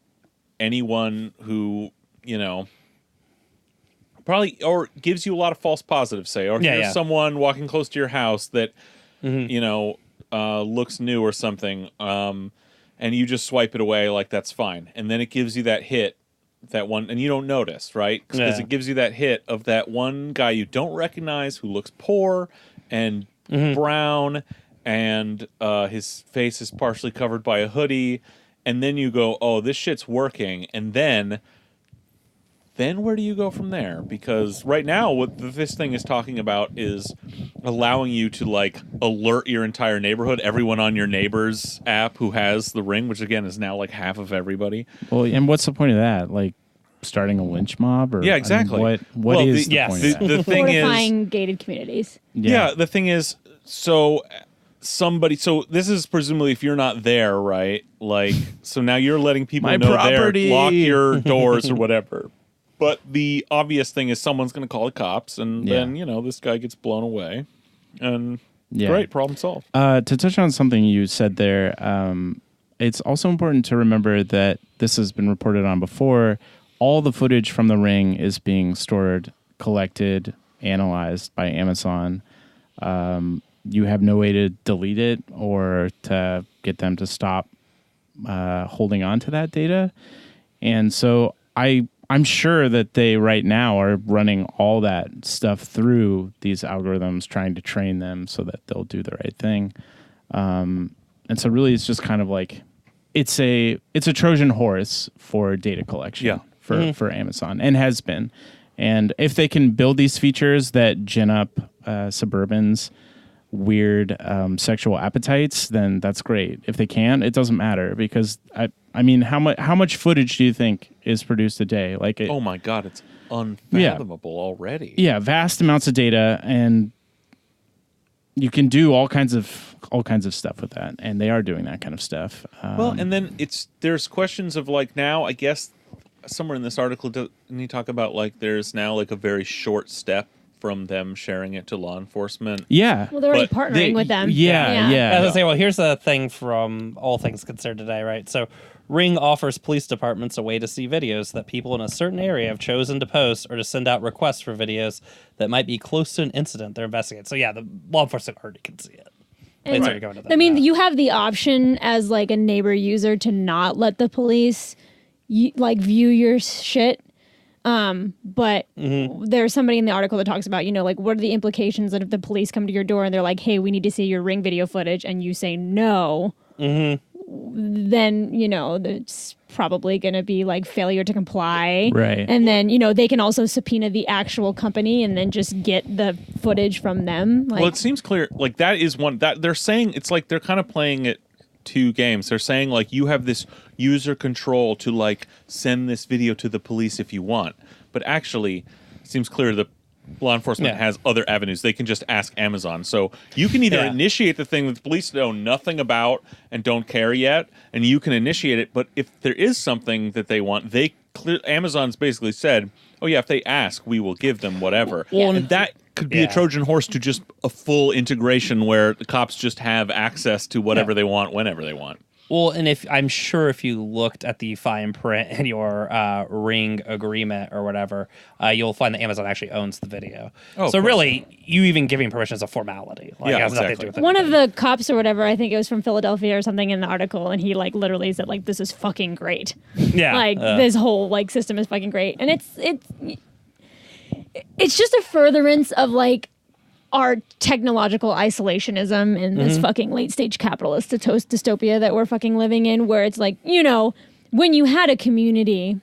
anyone who, you know, probably, or gives you a lot of false positives, say, or here's someone walking close to your house that, you know, looks new or something, and you just swipe it away like that's fine. And then it gives you that hit, that one, and you don't notice, right? Because it gives you that hit of that one guy you don't recognize who looks poor and brown, and his face is partially covered by a hoodie. And then you go, oh, this shit's working. And then where do you go from there? Because right now, what this thing is talking about is allowing you to, like, alert your entire neighborhood, everyone on your neighbor's app who has the Ring, which, again, is now, like, half of everybody. Well, and what's the point of that? Like, starting a lynch mob? Or, Yeah, exactly. I mean, what Well, is the- the point of that? The thing is... Fortifying gated communities. Yeah, the thing is, so this is presumably if you're not there, right? Like, so now you're letting people My know property. there, lock your doors or whatever. But the obvious thing is someone's going to call the cops, and Yeah. then, this guy gets blown away. And Yeah. great, problem solved. To touch on something you said there, it's also important to remember that this has been reported on before. All the footage from the ring is being stored, collected, analyzed by Amazon. You have no way to delete it or to get them to stop holding on to that data. And so I'm sure that they right now are running all that stuff through these algorithms, trying to train them so that they'll do the right thing. And so really it's just kind of like it's a Trojan horse for data collection for Amazon, and has been. And if they can build these features that gin up suburbans' weird sexual appetites, then that's great. If they can't, it doesn't matter, because I mean, how much footage do you think is produced a day? Like, Oh my God, it's unfathomable already. yeah, vast amounts of data, and you can do all kinds of stuff with that, and they are doing that kind of stuff. Well, and then there's questions of like now, I guess somewhere in this article, didn't you talk about like there's now like a very short step from them sharing it to law enforcement? Yeah. Well, they're already But partnering with them. Yeah. As I say, well, here's a thing from All Things Considered today, right? So, Ring offers police departments a way to see videos that people in a certain area have chosen to post, or to send out requests for videos that might be close to an incident they're investigating. So, yeah, the law enforcement already can see it. And It's already going to that I mean, now. you have the option as like a neighbor user to not let the police view your shit. But there's somebody in the article that talks about, like, what are the implications that if the police come to your door and they're like, hey, we need to see your Ring video footage, and you say no, then, it's probably going to be like failure to comply. Right. And then, they can also subpoena the actual company and then just get the footage from them. Like, Well, it seems clear. Like that is one that they're saying. It's like they're kind of playing it two games. They're saying like you have this user control to like send this video to the police if you want, but actually, it seems clear the law enforcement has other avenues. They can just ask Amazon. So you can either initiate the thing that the police know nothing about and don't care yet, and you can initiate it. But if there is something that they want, Amazon's basically said, "Oh yeah, if they ask, we will give them whatever." And that could be a Trojan horse to just a full integration where the cops just have access to whatever they want whenever they want. Well, and I'm sure if you looked at the fine print in your Ring agreement or whatever, you'll find that Amazon actually owns the video. Oh, so of course. really, you even giving permission is a formality. Like, Yeah, it has nothing to exactly. do with one anything. of the cops or whatever, I think it was from Philadelphia or something in the article, and he like literally said like, this is fucking great. Yeah, This whole like system is fucking great. And it's just a furtherance of like our technological isolationism in this fucking late stage capitalist dystopia that we're fucking living in, where it's like, when you had a community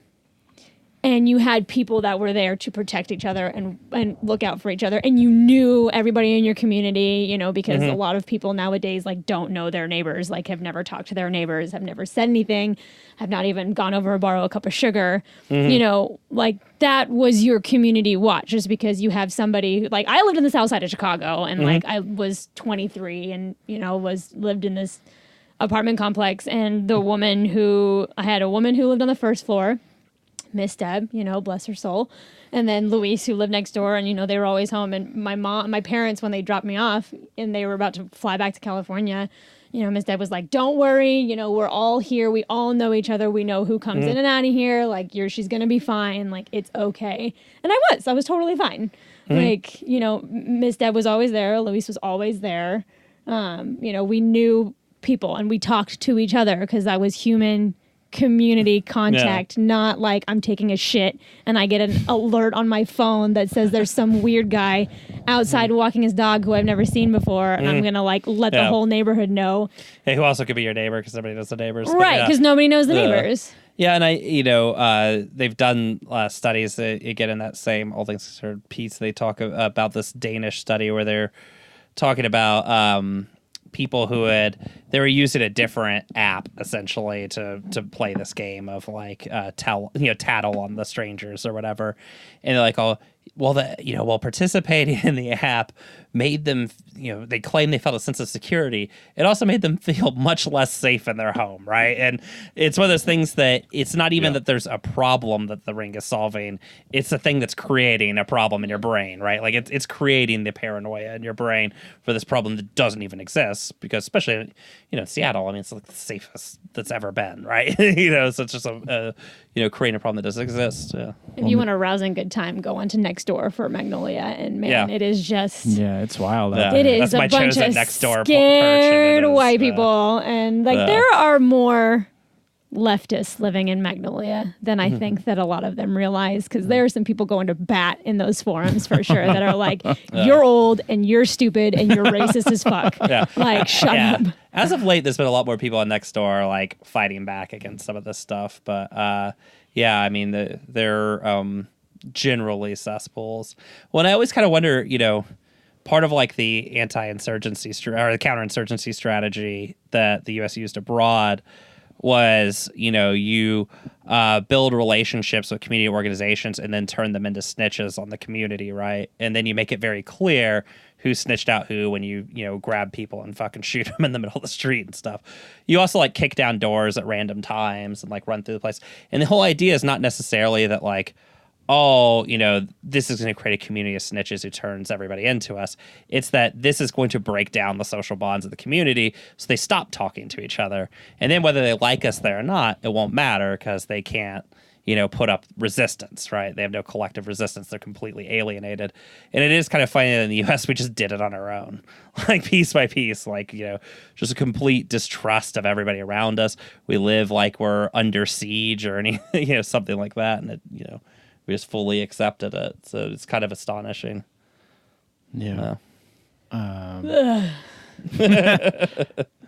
and you had people that were there to protect each other and look out for each other, and you knew everybody in your community, because a lot of people nowadays like don't know their neighbors, like have never talked to their neighbors, have never said anything, have not even gone over to borrow a cup of sugar, like that was your community watch, just because you have somebody like I lived in the south side of Chicago, and like I was 23 and lived in this apartment complex, and I had a woman who lived on the first floor, Miss Deb, bless her soul. And then Luis, who lived next door, and, they were always home. And my parents, when they dropped me off and they were about to fly back to California, Miss Deb was like, don't worry, we're all here. We all know each other. We know who comes in and out of here. Like, she's going to be fine. Like, it's okay. And I was totally fine. Like, Miss Deb was always there. Luis was always there. We knew people and we talked to each other because I was human community contact, not like I'm taking a shit and I get an alert on my phone that says there's some weird guy outside walking his dog who I've never seen before, and I'm gonna like let the whole neighborhood know. Hey, who also could be your neighbor because everybody knows the neighbors, but Right, because nobody knows the neighbors. Yeah, and they've done studies again in that same All Things Considered piece. They talk about this Danish study where they're talking about people who they were using a different app essentially to play this game of like tattle on the strangers or whatever, and they're like, oh, well, participating in the app made them, they claim they felt a sense of security. It also made them feel much less safe in their home, right? And it's one of those things that it's not even that there's a problem that the ring is solving. It's a thing that's creating a problem in your brain, right? Like it's creating the paranoia in your brain for this problem that doesn't even exist, because especially, Seattle, I mean, it's like the safest that's ever been, right? So it's just creating a problem that doesn't exist. Yeah. If you want a rousing good time, go on to Nextdoor for Magnolia, and man, it is just it's wild. Yeah. It is That's my a bunch chosen of Nextdoor scared person. white people, and there are more leftists living in Magnolia than I think that a lot of them realize, because there are some people going to bat in those forums for sure that are like, you're old and you're stupid and you're racist as fuck. Yeah. Like, shut up. As of late, there's been a lot more people on Nextdoor like fighting back against some of this stuff, but I mean, they're generally cesspools. Well, and I always kind of wonder, part of like the anti-insurgency or the counterinsurgency strategy that the U.S. used abroad was, you build relationships with community organizations and then turn them into snitches on the community, right? And then you make it very clear who snitched out who when you grab people and fucking shoot them in the middle of the street and stuff. You also like kick down doors at random times and like run through the place. And the whole idea is not necessarily that like, oh, this is going to create a community of snitches who turns everybody into us. It's that this is going to break down the social bonds of the community so they stop talking to each other. And then whether they like us there or not, it won't matter because they can't, put up resistance, right? They have no collective resistance. They're completely alienated. And it is kind of funny that in the U.S. we just did it on our own, like piece by piece, like, just a complete distrust of everybody around us. We live like we're under siege or any, something like that. And it, we just fully accepted it. So it's kind of astonishing. Yeah.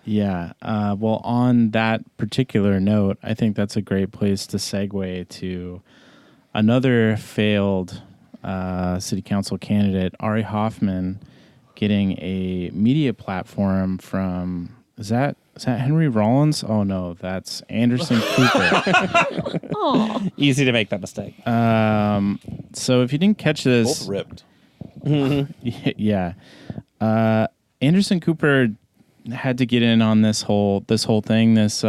Yeah. Well, on that particular note, I think that's a great place to segue to another failed city council candidate, Ari Hoffman, getting a media platform from, is that Henry Rollins? Oh no, that's Anderson Cooper. Oh, Easy to make that mistake. So if you didn't catch this, Both ripped. yeah, Anderson Cooper had to get in on this whole thing, this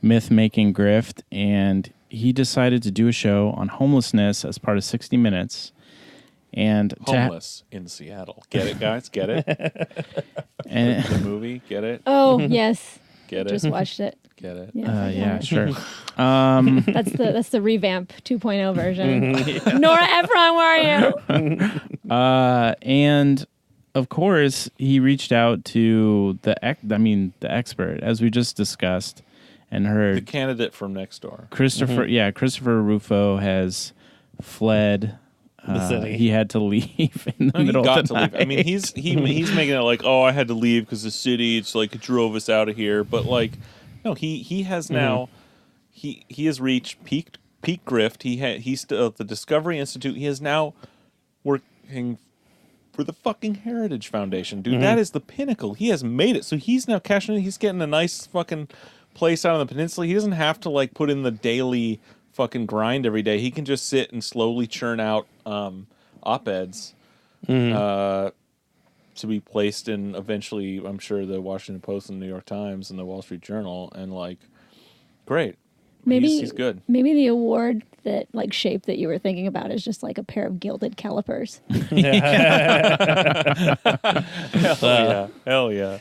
myth making grift, and he decided to do a show on homelessness as part of 60 Minutes. And Homeless in Seattle. Get it, guys? Get it? and The movie? Get it? oh yes. Get it? Just watched it. Get it? Yes, I yeah, have. sure. That's the revamp 2.0 version. Nora Ephron, where are you? And of course, he reached out to the expert, as we just discussed, and The heard candidate from next door. Christopher. Yeah, Christopher Rufo has fled The city. He had to leave in the He middle got of to the leave. night. I mean, he's making it like, oh, I had to leave because the city. It's like it drove us out of here. But like, no, he has now he has reached peak grift. He's still at the Discovery Institute. He is now working for the fucking Heritage Foundation, dude. That is the pinnacle. He has made it. So he's now cashing in. He's getting a nice fucking place out on the peninsula. He doesn't have to like put in the daily fucking grind every day. He can just sit and slowly churn out op-eds to be placed in eventually, I'm sure, the Washington Post and the New York Times and the Wall Street Journal. And like, great. He's good. Maybe the award shape that you were thinking about is just like a pair of gilded calipers. Hell yeah.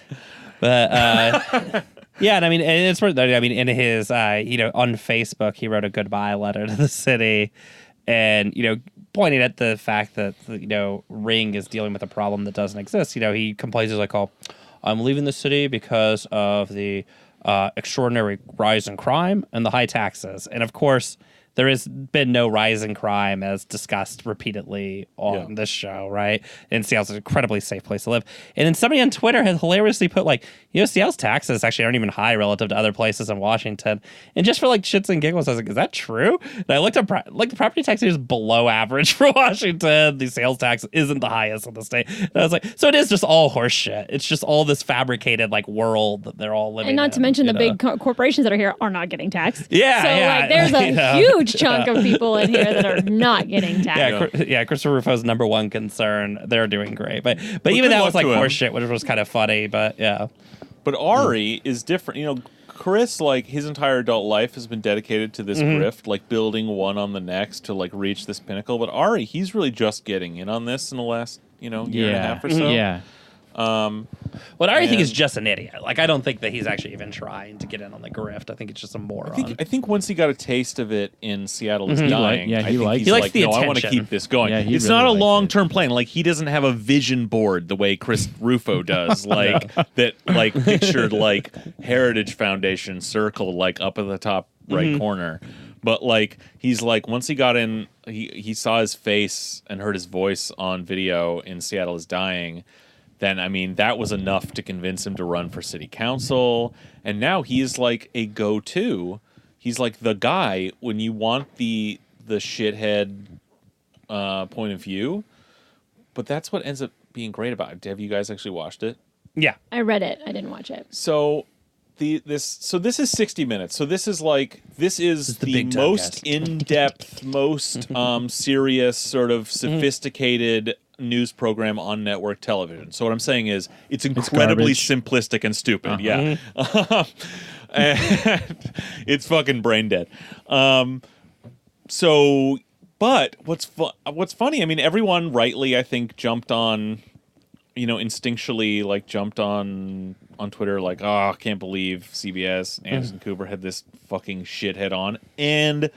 But yeah, and I mean, and it's worth. I mean, in his on Facebook, he wrote a goodbye letter to the city, and pointing at the fact that Ring is dealing with a problem that doesn't exist. He complains like, "Oh, I'm leaving the city because of the extraordinary rise in crime and the high taxes," and of course, there has been no rise in crime as discussed repeatedly on this show, right? And Seattle's an incredibly safe place to live. And then somebody on Twitter had hilariously put like, Seattle's taxes actually aren't even high relative to other places in Washington. And just for like shits and giggles, I was like, is that true? And I looked up the property tax is below average for Washington. The sales tax isn't the highest in the state. And I was like, so it is just all horse shit. It's just all this fabricated like world that they're all living in. And not to mention the big corporations that are here are not getting taxed. Yeah, so yeah. like there's a huge chunk of people in here that are not getting taxed. Yeah, Christopher Rufo's number one concern. They're doing great, but Well, even good that luck was like to him. horseshit, which was kind of funny. But yeah, But Ari is different. Chris, like, his entire adult life has been dedicated to this grift, like building one on the next to like reach this pinnacle. But Ari, he's really just getting in on this in the last, year and a half or so. Yeah. what I think is just an idiot. Like, I don't think that he's actually even trying to get in on the grift. I think it's just a moron. I think once he got a taste of it in Seattle is He dying. liked- I think liked he's it. He likes like, the no, I want to attention. keep this going. Yeah, he It's really not a liked it. long-term plan. Like, he doesn't have a vision board the way Chris Rufo does. Like that, like pictured like Heritage Foundation circle like up at the top right corner. But like he's like once he got in, he saw his face and heard his voice on video in Seattle is dying. Then, I mean, that was enough to convince him to run for city council. And now he is like a go-to. He's like the guy when you want the shithead point of view. But that's what ends up being great about it. Have you guys actually watched it? yeah, I read it. I didn't watch it. So this is 60 minutes. So this is the the big time most cast. in-depth, most serious, sort of sophisticated news program on network television. So what I'm saying is it's incredibly garbage. simplistic and stupid. Yeah. And it's fucking brain dead. But what's funny, I mean, everyone rightly, I think, jumped on, instinctually, like, jumped on Twitter, like, oh, I can't believe CBS, Anderson Cooper had this fucking shithead on. And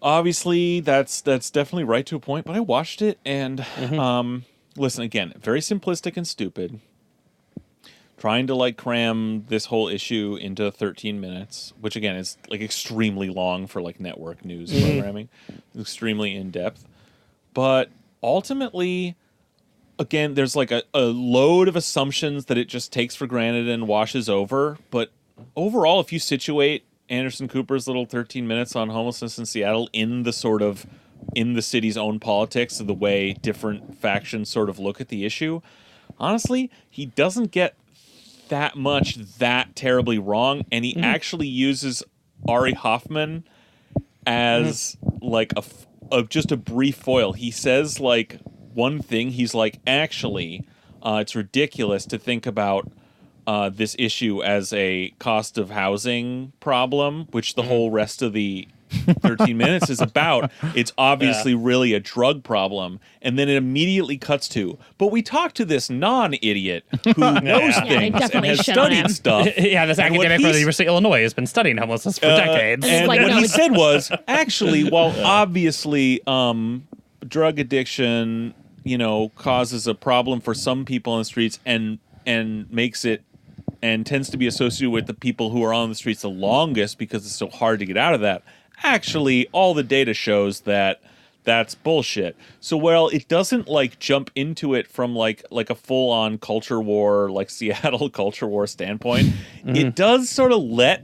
obviously, that's definitely right to a point, but I watched it, and, listen, again, very simplistic and stupid. Trying to like cram this whole issue into 13 minutes, which again is like extremely long for like network news programming, extremely in depth. But ultimately, again, there's like a load of assumptions that it just takes for granted and washes over. But overall, if you situate Anderson Cooper's little 13 minutes on homelessness in Seattle in the city's own politics of the way different factions sort of look at the issue, honestly, he doesn't get that terribly wrong, and he actually uses Ari Hoffman as like just a brief foil. He says like one thing. He's like, actually, it's ridiculous to think about this issue as a cost of housing problem, which the whole rest of the 13 minutes is about. It's obviously really a drug problem. And then it immediately cuts to, but we talked to this non-idiot who knows they things and definitely has shit on him. studied stuff. yeah. This And what academic from the he's- University of Illinois has been studying homelessness for decades. And like, what no, he it's- said was, actually, while obviously drug addiction, causes a problem for some people on the streets and makes it and tends to be associated with the people who are on the streets the longest because it's so hard to get out of that. Actually, all the data shows that that's bullshit. So while it doesn't like jump into it from like a full-on culture war, like Seattle culture war standpoint, it does sort of let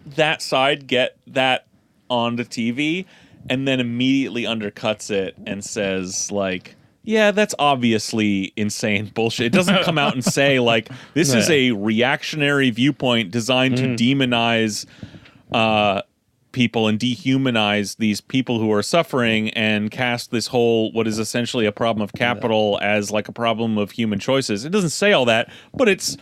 that side get that onto TV and then immediately undercuts it and says like, yeah, that's obviously insane bullshit. It doesn't come out and say like, this is a reactionary viewpoint designed to demonize people and dehumanize these people who are suffering and cast this whole what is essentially a problem of capital as like a problem of human choices. It doesn't say all that, but it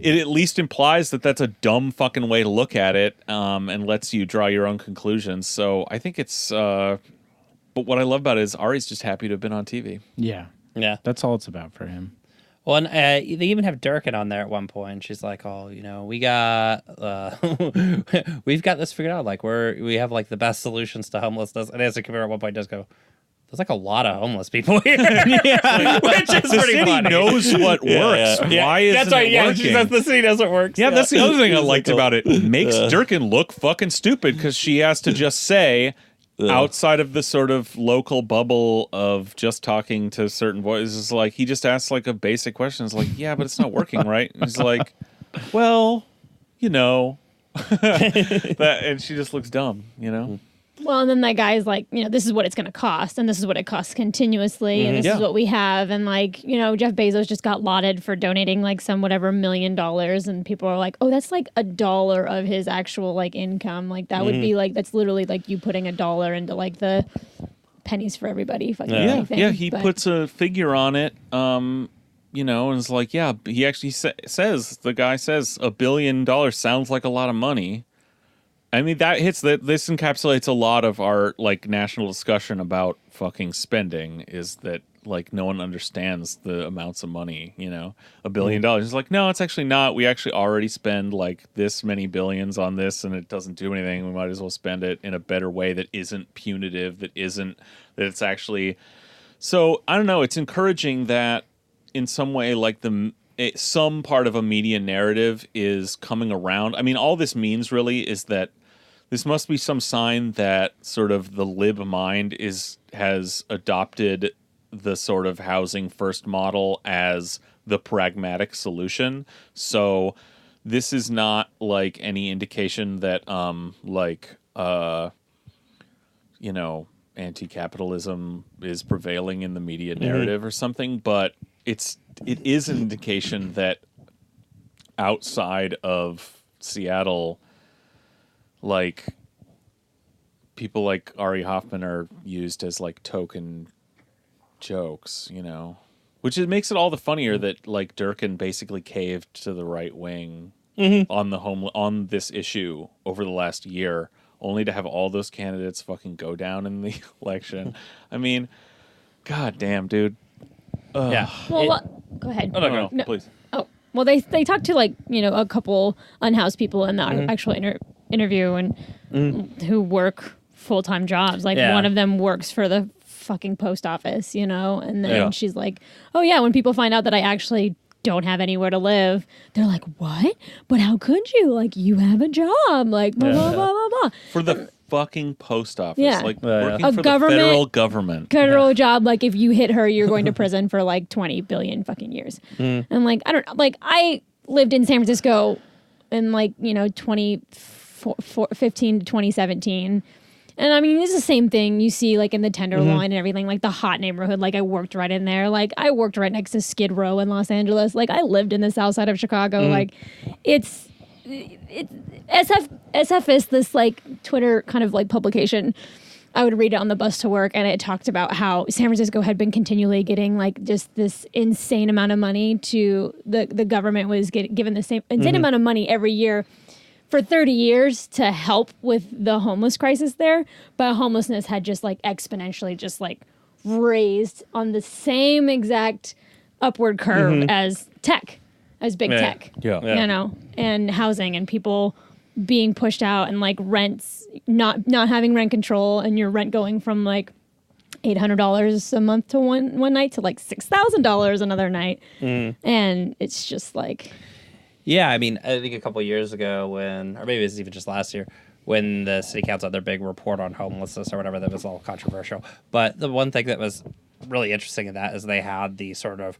at least implies that that's a dumb fucking way to look at it, and lets you draw your own conclusions. So I think it's but what I love about it is Ari's just happy to have been on TV. Yeah. yeah. That's all it's about for him. Well, and they even have Durkin on there at one point. She's like, "Oh, we got, we've got this figured out. Like we have like the best solutions to homelessness." And as a computer at one point does go, there's like a lot of homeless people here. Which is The pretty city funny. knows what works. Why isn't That's right. it Yeah, working? she says the city doesn't work. Yeah, that's the other thing I liked Cool. about it. It makes Durkin look fucking stupid because she has to just say, outside of the sort of local bubble of just talking to certain voices, like he just asks like a basic question. It's like, yeah, but it's not working, right? And he's like, well, you know, and she just looks dumb, you know. Well, and then that guy's like, this is what it's going to cost, and this is what it costs continuously, and this is what we have, and like, Jeff Bezos just got lauded for donating like some whatever $1 million, and people are like, oh, that's like $1 of his actual like income, like that would be like that's literally like you putting $1 into like the pennies for everybody fucking thing. Yeah, he But- puts a figure on it, and it's like, yeah, he actually says, the guy says $1 billion sounds like a lot of money. I mean, that hits that. This encapsulates a lot of our like national discussion about fucking spending. Is that like no one understands the amounts of money? $1 billion. It's like, no, it's actually not. We actually already spend like this many billions on this, and it doesn't do anything. We might as well spend it in a better way that isn't punitive. That it's actually. So I don't know. It's encouraging that in some way, like some part of a media narrative is coming around. I mean, all this means really is that this must be some sign that sort of the lib mind has adopted the sort of housing first model as the pragmatic solution. So this is not like any indication that anti-capitalism is prevailing in the media narrative or something, but it is an indication that outside of Seattle, like people like Ari Hoffman are used as like token jokes, which makes it all the funnier that like Durkin basically caved to the right wing on this issue over the last year, only to have all those candidates fucking go down in the election. I mean, god damn, dude. Yeah. Well, go ahead. Oh, no, please. Oh, well, they talked to like a couple unhoused people in the actual interview and who work full-time jobs. Like one of them works for the fucking post office, and then she's like, oh yeah, when people find out that I actually don't have anywhere to live, they're like, what? But how could you? Like, you have a job, like blah blah blah blah blah. For the fucking post office, Yeah. like Yeah. working A for government- the federal government. Federal job, like if you hit her, you're going to prison for like 20 billion fucking years. And like, I don't know, like I lived in San Francisco in like, 2015 to 2017. And I mean, it's the same thing you see like in the Tenderloin and everything, like the hot neighborhood. Like I worked right in there. Like I worked right next to Skid Row in Los Angeles. Like I lived in the south side of Chicago. Like it's SF is this like Twitter kind of like publication. I would read it on the bus to work, and it talked about how San Francisco had been continually getting like just this insane amount of money to the government was given the same insane amount of money every year for 30 years to help with the homeless crisis there. But homelessness had just like exponentially just like raised on the same exact upward curve as tech, as big tech, Yeah. and housing and people being pushed out and like rents, not having rent control, and your rent going from like $800 a month to one night to like $6,000 another night. And it's just like, Yeah, I mean, I think a couple of years ago or maybe it was even just last year, when the city council had their big report on homelessness or whatever, that was all controversial. But the one thing that was really interesting in that is they had the sort of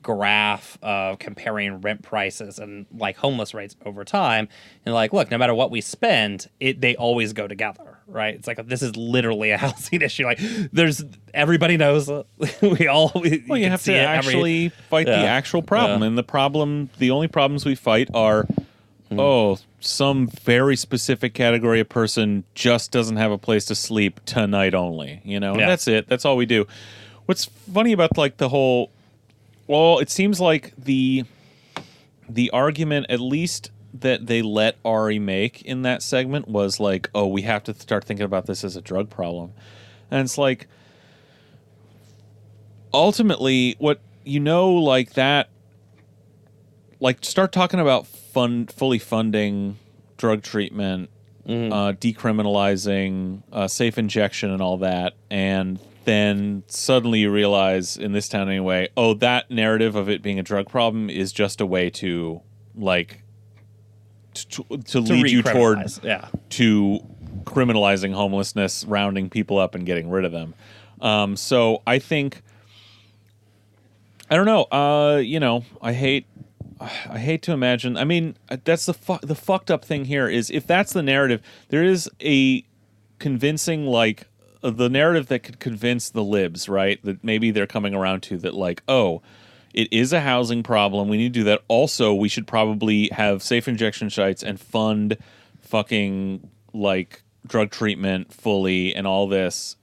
graph of comparing rent prices and like homeless rates over time, and like, look, no matter what we spend, they always go together, right? It's like, this is literally a housing issue. Like, everybody knows you have to actually fight the actual problem, and the only problems we fight are some very specific category of person just doesn't have a place to sleep tonight only, and that's it. That's all we do. What's funny about like the whole, well, it seems like the argument, at least that they let Ari make in that segment, was like, oh, we have to start thinking about this as a drug problem. And it's like, ultimately, what like that, like start talking about fully funding drug treatment, decriminalizing safe injection and all that, and then suddenly you realize, in this town anyway, oh, that narrative of it being a drug problem is just a way to, like, to lead you toward to criminalizing homelessness, rounding people up and getting rid of them. So I think, I don't know, you know, I hate to imagine. I mean, that's the fucked up thing here is, if that's the narrative, there is a convincing, like, the narrative that could convince the libs, right? That maybe they're coming around to, that, like, oh, it is a housing problem. We need to do that. Also, we should probably have safe injection sites and fund fucking, like, drug treatment fully and all this.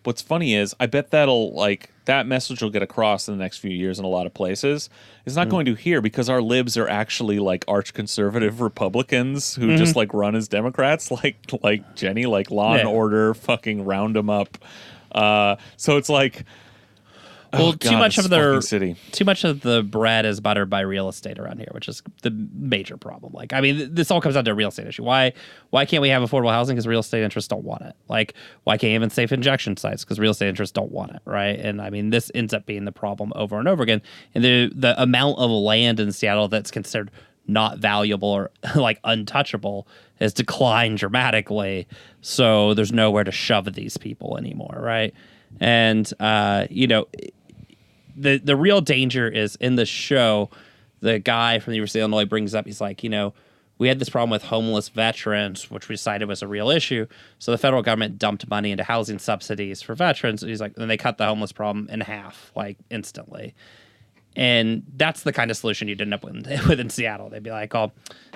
What's funny is, I bet that'll, like, that message will get across in the next few years in a lot of places. It's not going to here, because our libs are actually, like, arch conservative Republicans who just, like, run as Democrats, like Jenny, like Law and Order, fucking round them up. So it's like, well, too much of the bread is buttered by real estate around here, which is the major problem. Like, I mean, this all comes down to a real estate issue. Why can't we have affordable housing? Because real estate interests don't want it. Like, why can't you have safe injection sites? Because real estate interests don't want it, right? And I mean, this ends up being the problem over and over again. And the amount of land in Seattle that's considered not valuable or, like, untouchable has declined dramatically. So there's nowhere to shove these people anymore, right? And you know, the real danger is in the show. The guy from the University of Illinois brings up, he's like, you know, we had this problem with homeless veterans, which we cited was a real issue. So the federal government dumped money into housing subsidies for veterans. He's like, and they cut the homeless problem in half, like, instantly. And that's the kind of solution you'd end up with in Seattle. They'd be like, oh,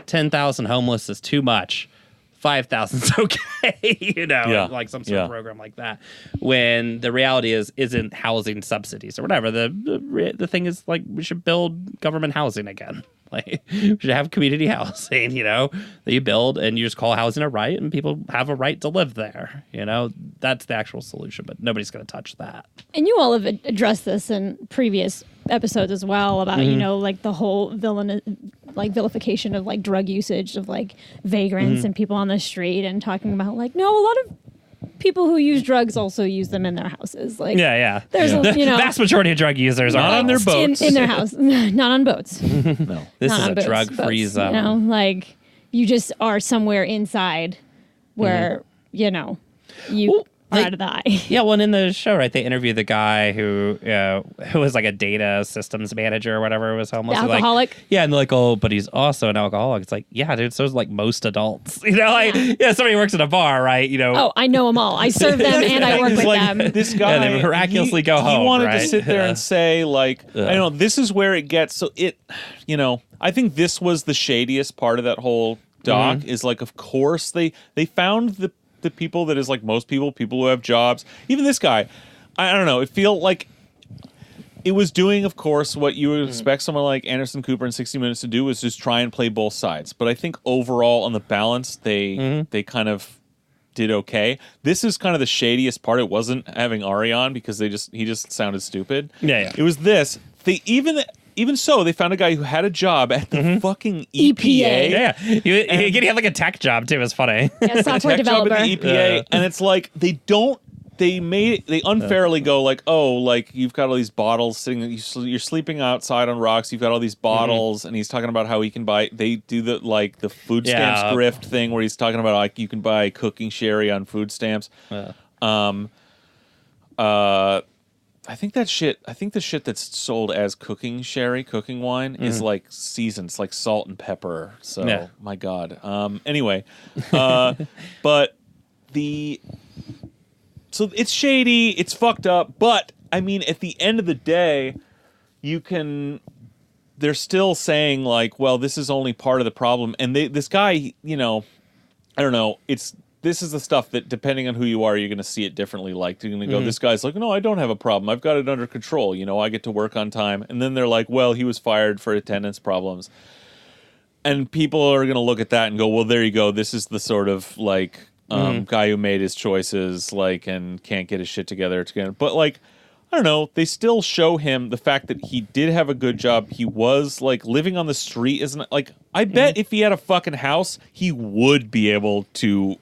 10,000 homeless is too much. 5,000 is okay, you know, like some sort of program like that. When the reality isn't housing subsidies or whatever. The thing is, like, we should build government housing again. Like, we should have community housing, you know, that you build and you just call housing a right, and people have a right to live there. You know, that's the actual solution, but nobody's going to touch that. And you all have addressed this in previous episodes as well about, you know, like the whole vilification of, like, drug usage of, like, vagrants and people on the street, and talking about, like, no, a lot of people who use drugs also use them in their houses. Like, there's the you know, vast majority of drug users are not on their boats. in their house, not on boats. No, this Not is on a boats, drug-free zone. You know, like, you just are somewhere inside where you know you are out of the eye. Yeah, well, and in the show, right, they interview the guy who was like a data systems manager or whatever, who was homeless. The Like, alcoholic. yeah, and they're like, oh, but he's also an alcoholic. It's like, yeah, dude, so is, like, most adults. You know, like, somebody works at a bar, right? You know, Oh, I know them all. I serve them and I work with them. This guy, they miraculously go home. He wanted right? to sit there and say, like, I don't know, this is where it gets. So it, you know, I think this was the shadiest part of that whole doc. Is, like, of course they found the people that is, like, most people who have jobs. Even this guy, I don't know. It feel like it was doing, of course, what you would expect someone like Anderson Cooper in 60 Minutes to do, was just try and play both sides. But I think overall, on the balance, they kind of did okay. This is kind of the shadiest part. It wasn't having Ari on, because he just sounded stupid. Yeah. It was this. They even so, they found a guy who had a job at the fucking EPA. Yeah, he had like a tech job too. It's funny. Yeah, software Tech job developer. at the EPA, and it's like they unfairly go, like, oh, like, you've got all these bottles sitting, you're sleeping outside on rocks, you've got all these bottles, and he's talking about how he can buy, they do the, like, the food stamps grift thing, where he's talking about, like, you can buy cooking sherry on food stamps. I think the shit that's sold as cooking sherry, cooking wine, is, like, seasoned. It's like salt and pepper. So, my God. Anyway, but so it's shady, it's fucked up, but, I mean, at the end of the day, they're still saying, like, well, this is only part of the problem. And this guy, you know, I don't know, this is the stuff that, depending on who you are, you're going to see it differently. Like, you're going to go, this guy's like, no, I don't have a problem. I've got it under control. You know, I get to work on time. And then they're like, well, he was fired for attendance problems. And people are going to look at that and go, well, there you go. This is the sort of, like, guy who made his choices, like, and can't get his shit together. But, like, I don't know. They still show him the fact that he did have a good job. He was, like, living on the street. Isn't, like, I bet if he had a fucking house, he would be able to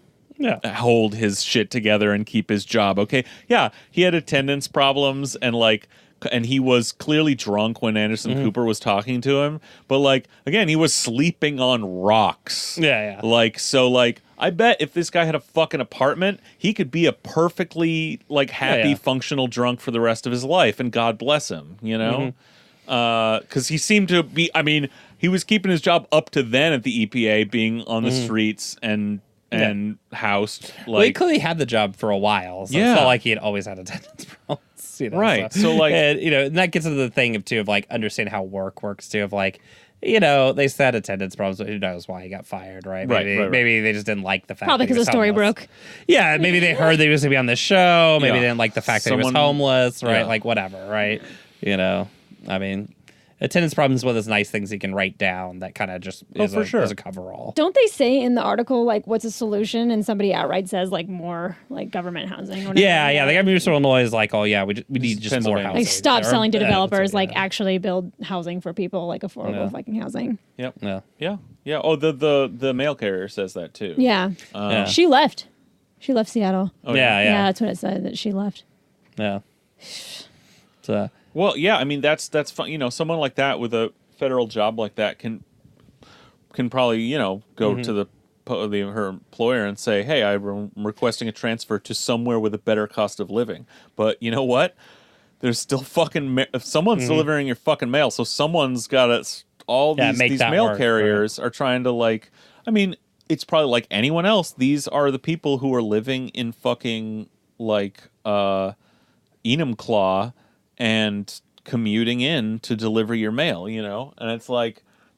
hold his shit together and keep his job. Okay, yeah, he had attendance problems and he was clearly drunk when Anderson Cooper was talking to him. But again, he was sleeping on rocks. Yeah. I bet if this guy had a fucking apartment, he could be a perfectly happy, functional drunk for the rest of his life, and God bless him, you know? Because he seemed to be. I mean, he was keeping his job up to then at the EPA, being on the streets and housed. Well, he clearly had the job for a while, so it's not like he had always had attendance problems. Right. And that gets into the thing of understanding how work works too. Of they said attendance problems, but who knows why he got fired, right? Maybe they just didn't like the fact. Probably because the story broke. Yeah, maybe they heard that he was going to be on this show. Maybe they didn't like the fact that he was homeless, right? Yeah. Whatever, right? I mean, attendance problems is one of those nice things you can write down that kind of just is a coverall. Don't they say in the article what's a solution? And somebody outright says more government housing. Or whatever. Yeah. The government of Illinois is we need just more housing. Stop selling to developers. Actually build housing for people, affordable fucking housing. Yep. Yeah. Yeah. Oh, the mail carrier says that too. Yeah. She left. She left Seattle. Oh, Yeah, that's what it said, that she left. Yeah. So. Well, yeah, I mean that's fun. Someone like that with a federal job like that can probably go to her employer and say, "Hey, I'm requesting a transfer to somewhere with a better cost of living." But you know what? There's still fucking someone's delivering your fucking mail, so someone's got to. All these mail carriers are trying to I mean, it's probably like anyone else. These are the people who are living in fucking Enumclaw and commuting in to deliver your mail, and it's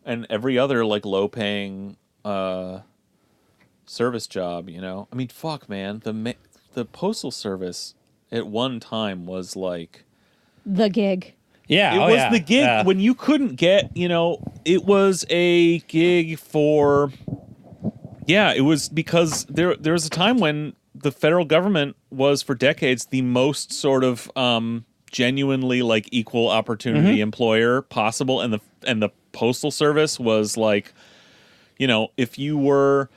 and every other low-paying service job, I mean, fuck, man, the postal service at one time was the gig. Yeah, it was the gig when you couldn't get, it was a gig for. Yeah, it was because there was a time when the federal government was for decades the most sort of genuinely equal opportunity employer possible, and the postal service was if you were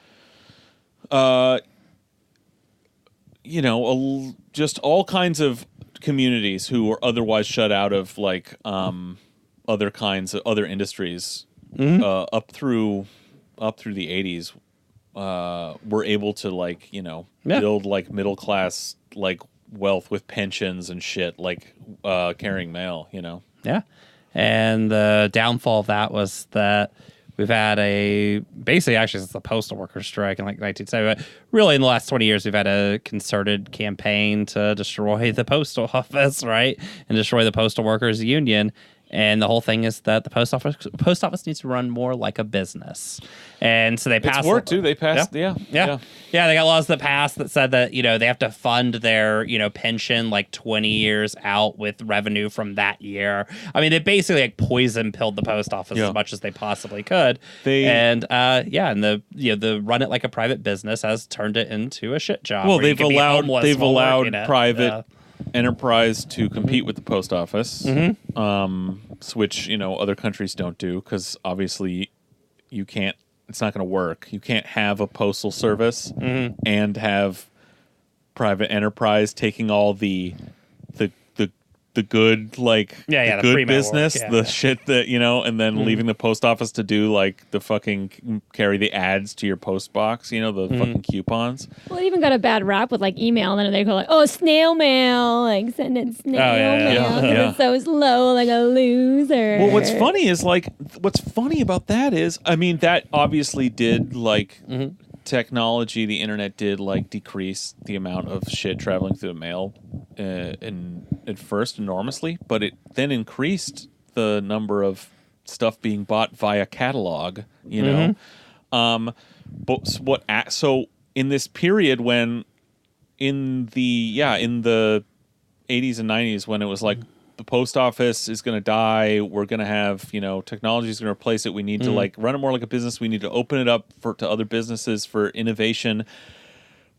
just all kinds of communities who were otherwise shut out of other kinds of other industries up through the 80s were able to build middle class wealth with pensions and shit, carrying mail, Yeah. And the downfall of that was that we've had actually since the postal workers strike in 1970, but really in the last 20 years, we've had a concerted campaign to destroy the postal office, right? And destroy the postal workers union. And the whole thing is that the post office needs to run more like a business. And so they passed. It's worked too. They passed. Yeah. They got laws that passed that said that they have to fund their pension 20 years out with revenue from that year. I mean, they basically poison pilled the post office as much as they possibly could. And the run it like a private business has turned it into a shit job. Well, they've allowed private enterprise to compete with the post office, which other countries don't do, because obviously you can't. It's not going to work. You can't have a postal service and have private enterprise taking all the good the good business, the shit that and then leaving the post office to do the fucking carry the ads to your post box, the fucking coupons. Well, it even got a bad rap with email, and then they go snail mail, send it snail mail. It's so slow, like a loser. Well, what's funny is what's funny about that is, I mean, that obviously did technology, the internet did decrease the amount of shit traveling through the mail at first enormously, but it then increased the number of stuff being bought via catalog, so in this period when in the 80s and 90s, when it was the post office is going to die, we're going to have technology is going to replace it, we need to run it more like a business, we need to open it up to other businesses for innovation.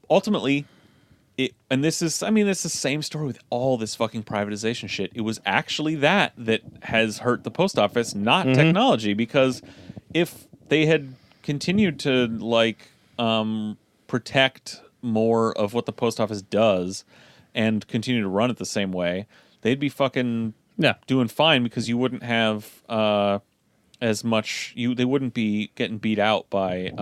Ultimately, this is the same story with all this fucking privatization shit. It was actually that has hurt the post office, not technology, because if they had continued to protect more of what the post office does and continue to run it the same way, they'd be fucking doing fine because you wouldn't have as much. They wouldn't be getting beat out by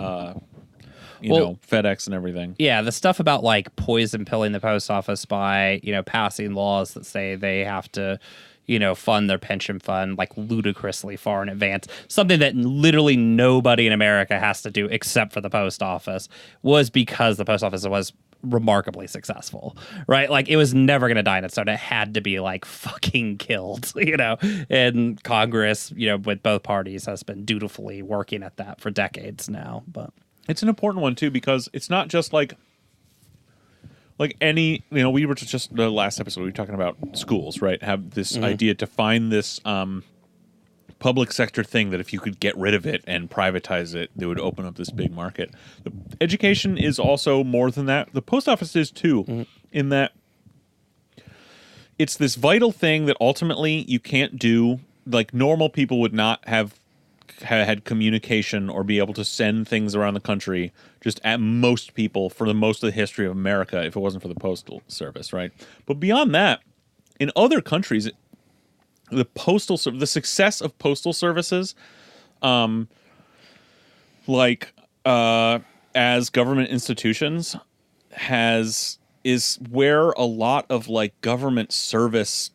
you know, FedEx and everything. Yeah, the stuff about like poison pilling the post office by, you know, passing laws that say they have to, you know, fund their pension fund like ludicrously far in advance, something that literally nobody in America has to do except for the post office, was because the post office was remarkably successful, right? Like it was never going to die on its own. It had to be like fucking killed, you know, and Congress, you know, with both parties has been dutifully working at that for decades now. But it's an important one too, because it's not just like any, you know, we were just the last episode, we were talking about schools, right? Have this idea to find this public sector thing that if you could get rid of it and privatize it, they would open up this big market. Education is also more than that. The post office is too, in that it's this vital thing that ultimately you can't do. Like normal people would not have had communication or be able to send things around the country, just at most people for the most of the history of America, if it wasn't for the postal service, right? But beyond that, in other countries, the success of postal services, as government institutions, is where a lot of like government service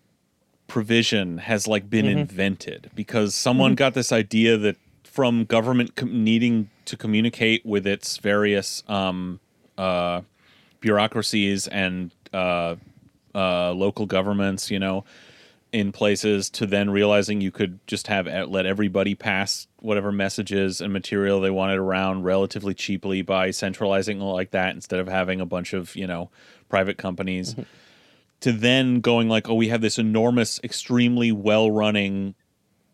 provision has like been invented, because someone got this idea that from government needing to communicate with its various bureaucracies and local governments, you know, in places, to then realizing you could just let everybody pass whatever messages and material they wanted around relatively cheaply by centralizing like that instead of having a bunch of, you know, private companies. To then going like, oh, we have this enormous, extremely well-running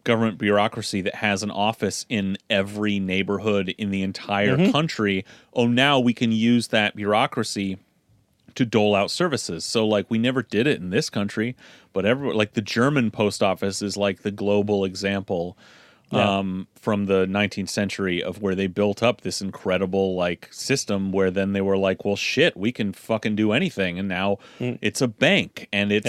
government bureaucracy that has an office in every neighborhood in the entire country. Oh, now we can use that bureaucracy to dole out services. So, like, we never did it in this country, but like the German post office is like the global example from the 19th century of where they built up this incredible like system where then they were like, well, shit, we can fucking do anything, and now it's a bank, and it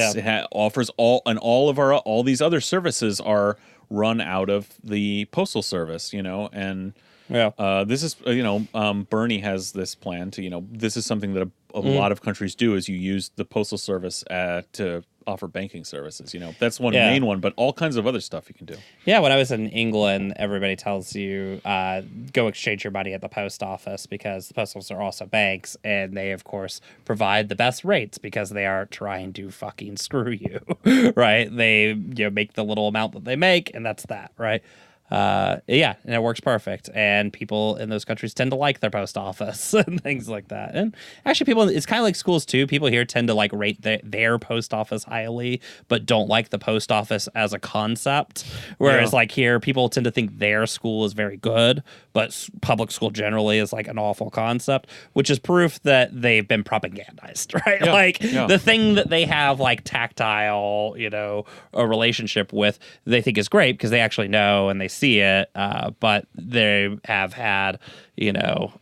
offers all these other services are run out of the postal service, you know, and this is Bernie has this plan to, you know, this is something that a lot of countries do, is you use the postal service to offer banking services. You know, that's one main one, but all kinds of other stuff you can do. Yeah, when I was in England, everybody tells you go exchange your money at the post office, because the post office are also banks, and they of course provide the best rates because they are trying to fucking screw you, right? They make the little amount that they make, and that's that, right? And it works perfect, and people in those countries tend to like their post office and things like that. And actually, it's kind of like schools too. People here tend to like rate their post office highly, but don't like the post office as a concept. Whereas like here, people tend to think their school is very good, but public school generally is like an awful concept, which is proof that they've been propagandized, right? The thing that they have like tactile, you know, a relationship with, they think is great because they actually know and they see it, but they have had, you know,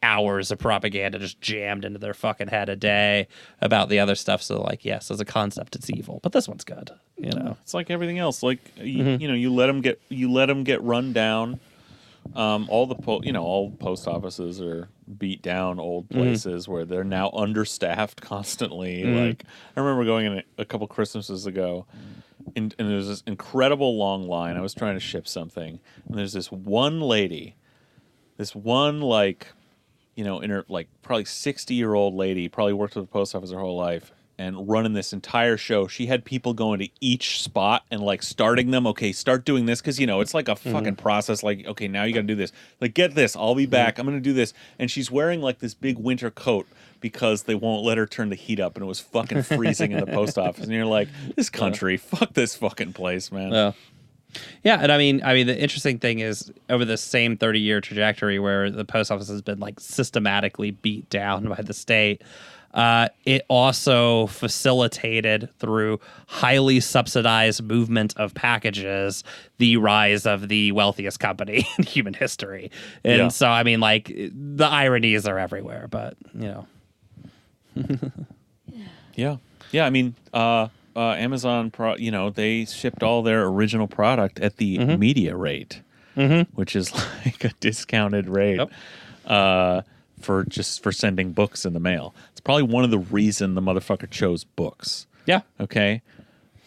hours of propaganda just jammed into their fucking head a day about the other stuff. So like, yes, as a concept, it's evil, but this one's good. You know, it's like everything else. Like you know, you let them get run down. All post offices are beat down old places where they're now understaffed constantly. Like I remember going in a couple Christmases ago. And there was this incredible long line. I was trying to ship something, and there's this one lady, like, you know, in her like probably 60-year-old lady, probably worked at the post office her whole life, and running this entire show. She had people going to each spot and like starting them. Okay, start doing this, because you know it's like a fucking process. Like, okay, now you got to do this. Like, get this. I'll be back. I'm gonna do this. And she's wearing like this big winter coat because they won't let her turn the heat up, and it was fucking freezing in the post office. And you're like, this country, fuck this fucking place, man. Yeah, and I mean, the interesting thing is over the same 30-year trajectory where the post office has been like systematically beat down by the state, it also facilitated through highly subsidized movement of packages the rise of the wealthiest company in human history. And so, I mean, like the ironies are everywhere, but you know. Yeah. Yeah. I mean, Amazon, they shipped all their original product at the media rate, which is like a discounted rate for sending books in the mail. It's probably one of the reason the motherfucker chose books. Yeah. Okay.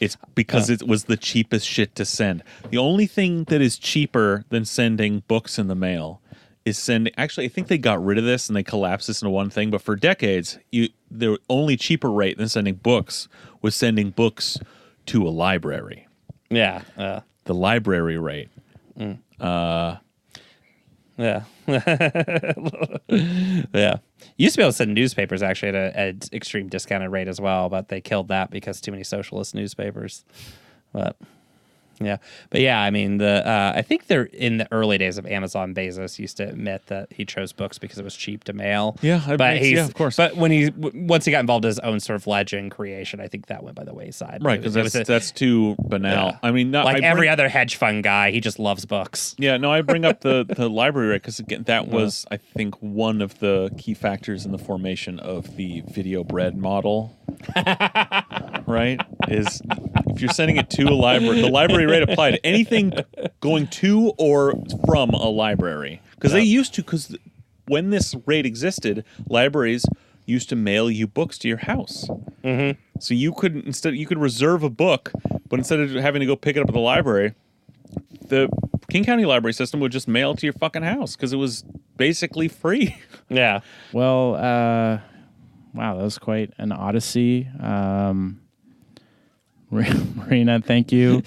It's because it was the cheapest shit to send. The only thing that is cheaper than sending books in the mail is sending. Actually, I think they got rid of this and they collapsed this into one thing. But for decades, the only cheaper rate than sending books was sending books to a library. Yeah. The library rate. Yeah. Yeah. Used to be able to send newspapers actually at an extreme discounted rate as well, but they killed that because too many socialist newspapers. But yeah. But yeah, I mean, I think they're in the early days of Amazon, Bezos used to admit that he chose books because it was cheap to mail. Yeah, of course. But once he got involved in his own sort of legend creation, I think that went by the wayside. Right, because that's too banal. Yeah. I mean, every other hedge fund guy, he just loves books. Yeah, no, I bring up the library rate because again, that was I think one of the key factors in the formation of the video bread model. Right? Is if you're sending it to a library, the library rate applied to anything going to or from a library. Because they used to, because when this rate existed, libraries used to mail you books to your house. Mm-hmm. So you could reserve a book, but instead of having to go pick it up at the library, the King County library system would just mail it to your fucking house because it was basically free. Yeah. Well, wow, that was quite an odyssey. Marina, thank you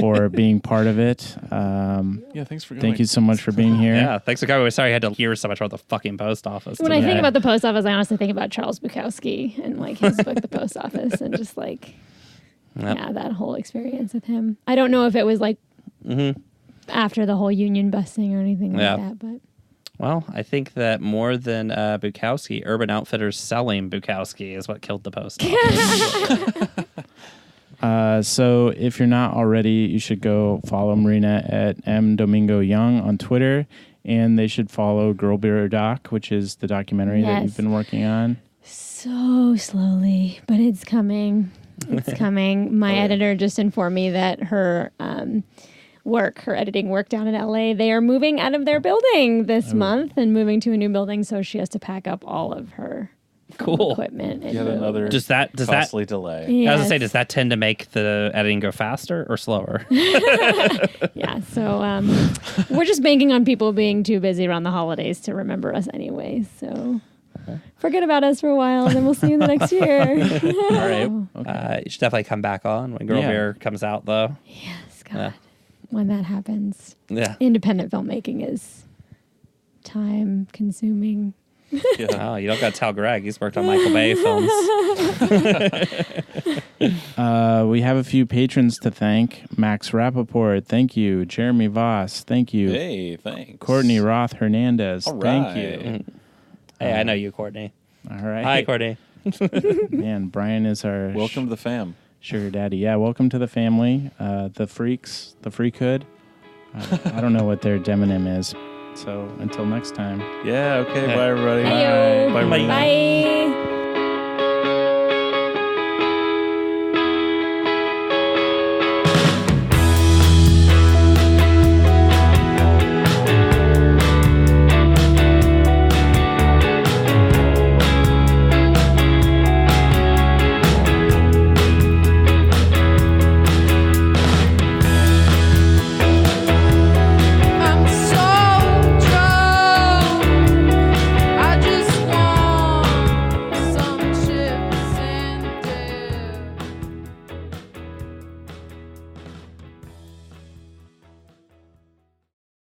for being part of it. Yeah, thanks for coming. Thank you so much for being here. Yeah, thanks for coming. We're sorry I had to hear so much about the fucking post office. When I today. think about the post office, I honestly think about Charles Bukowski and like his book, The Post Office, and just like, yeah, that whole experience with him. I don't know if it was like after the whole union busting or anything like that, but. Well, I think that more than Bukowski, Urban Outfitters selling Bukowski is what killed the post office. So if you're not already, you should go follow Marina at mdomingoyoung on Twitter, and they should follow Girl Beer Doc, which is the documentary that you've been working on. So slowly, but it's coming. It's coming. My editor just informed me that her her editing work down in LA, they are moving out of their building this month and moving to a new building, so she has to pack up all of her equipment. And Yet another costly delay. Yes. I was gonna say, does that tend to make the editing go faster or slower? Yeah, so we're just banking on people being too busy around the holidays to remember us anyway. So forget about us for a while, and then we'll see you in the next year. All right. You should definitely come back on when Girl Beer comes out, though. Yes, God. When that happens. Yeah. Independent filmmaking is time consuming. Yeah. Oh, you don't got to tell Greg. He's worked on Michael Bay films. We have a few patrons to thank. Max Rappaport, thank you. Jeremy Voss, thank you. Hey, thanks. Courtney Roth Hernandez, All thank right. you. Hey, I know you, Courtney. All right. Hi, Courtney. Man, Brian is our Welcome to the fam. sugar daddy. Yeah, welcome to the family. The freaks, the freakhood. I don't know what their demonym is. So until next time. Yeah, okay. Bye, everybody. Bye. Bye, Marina. Bye.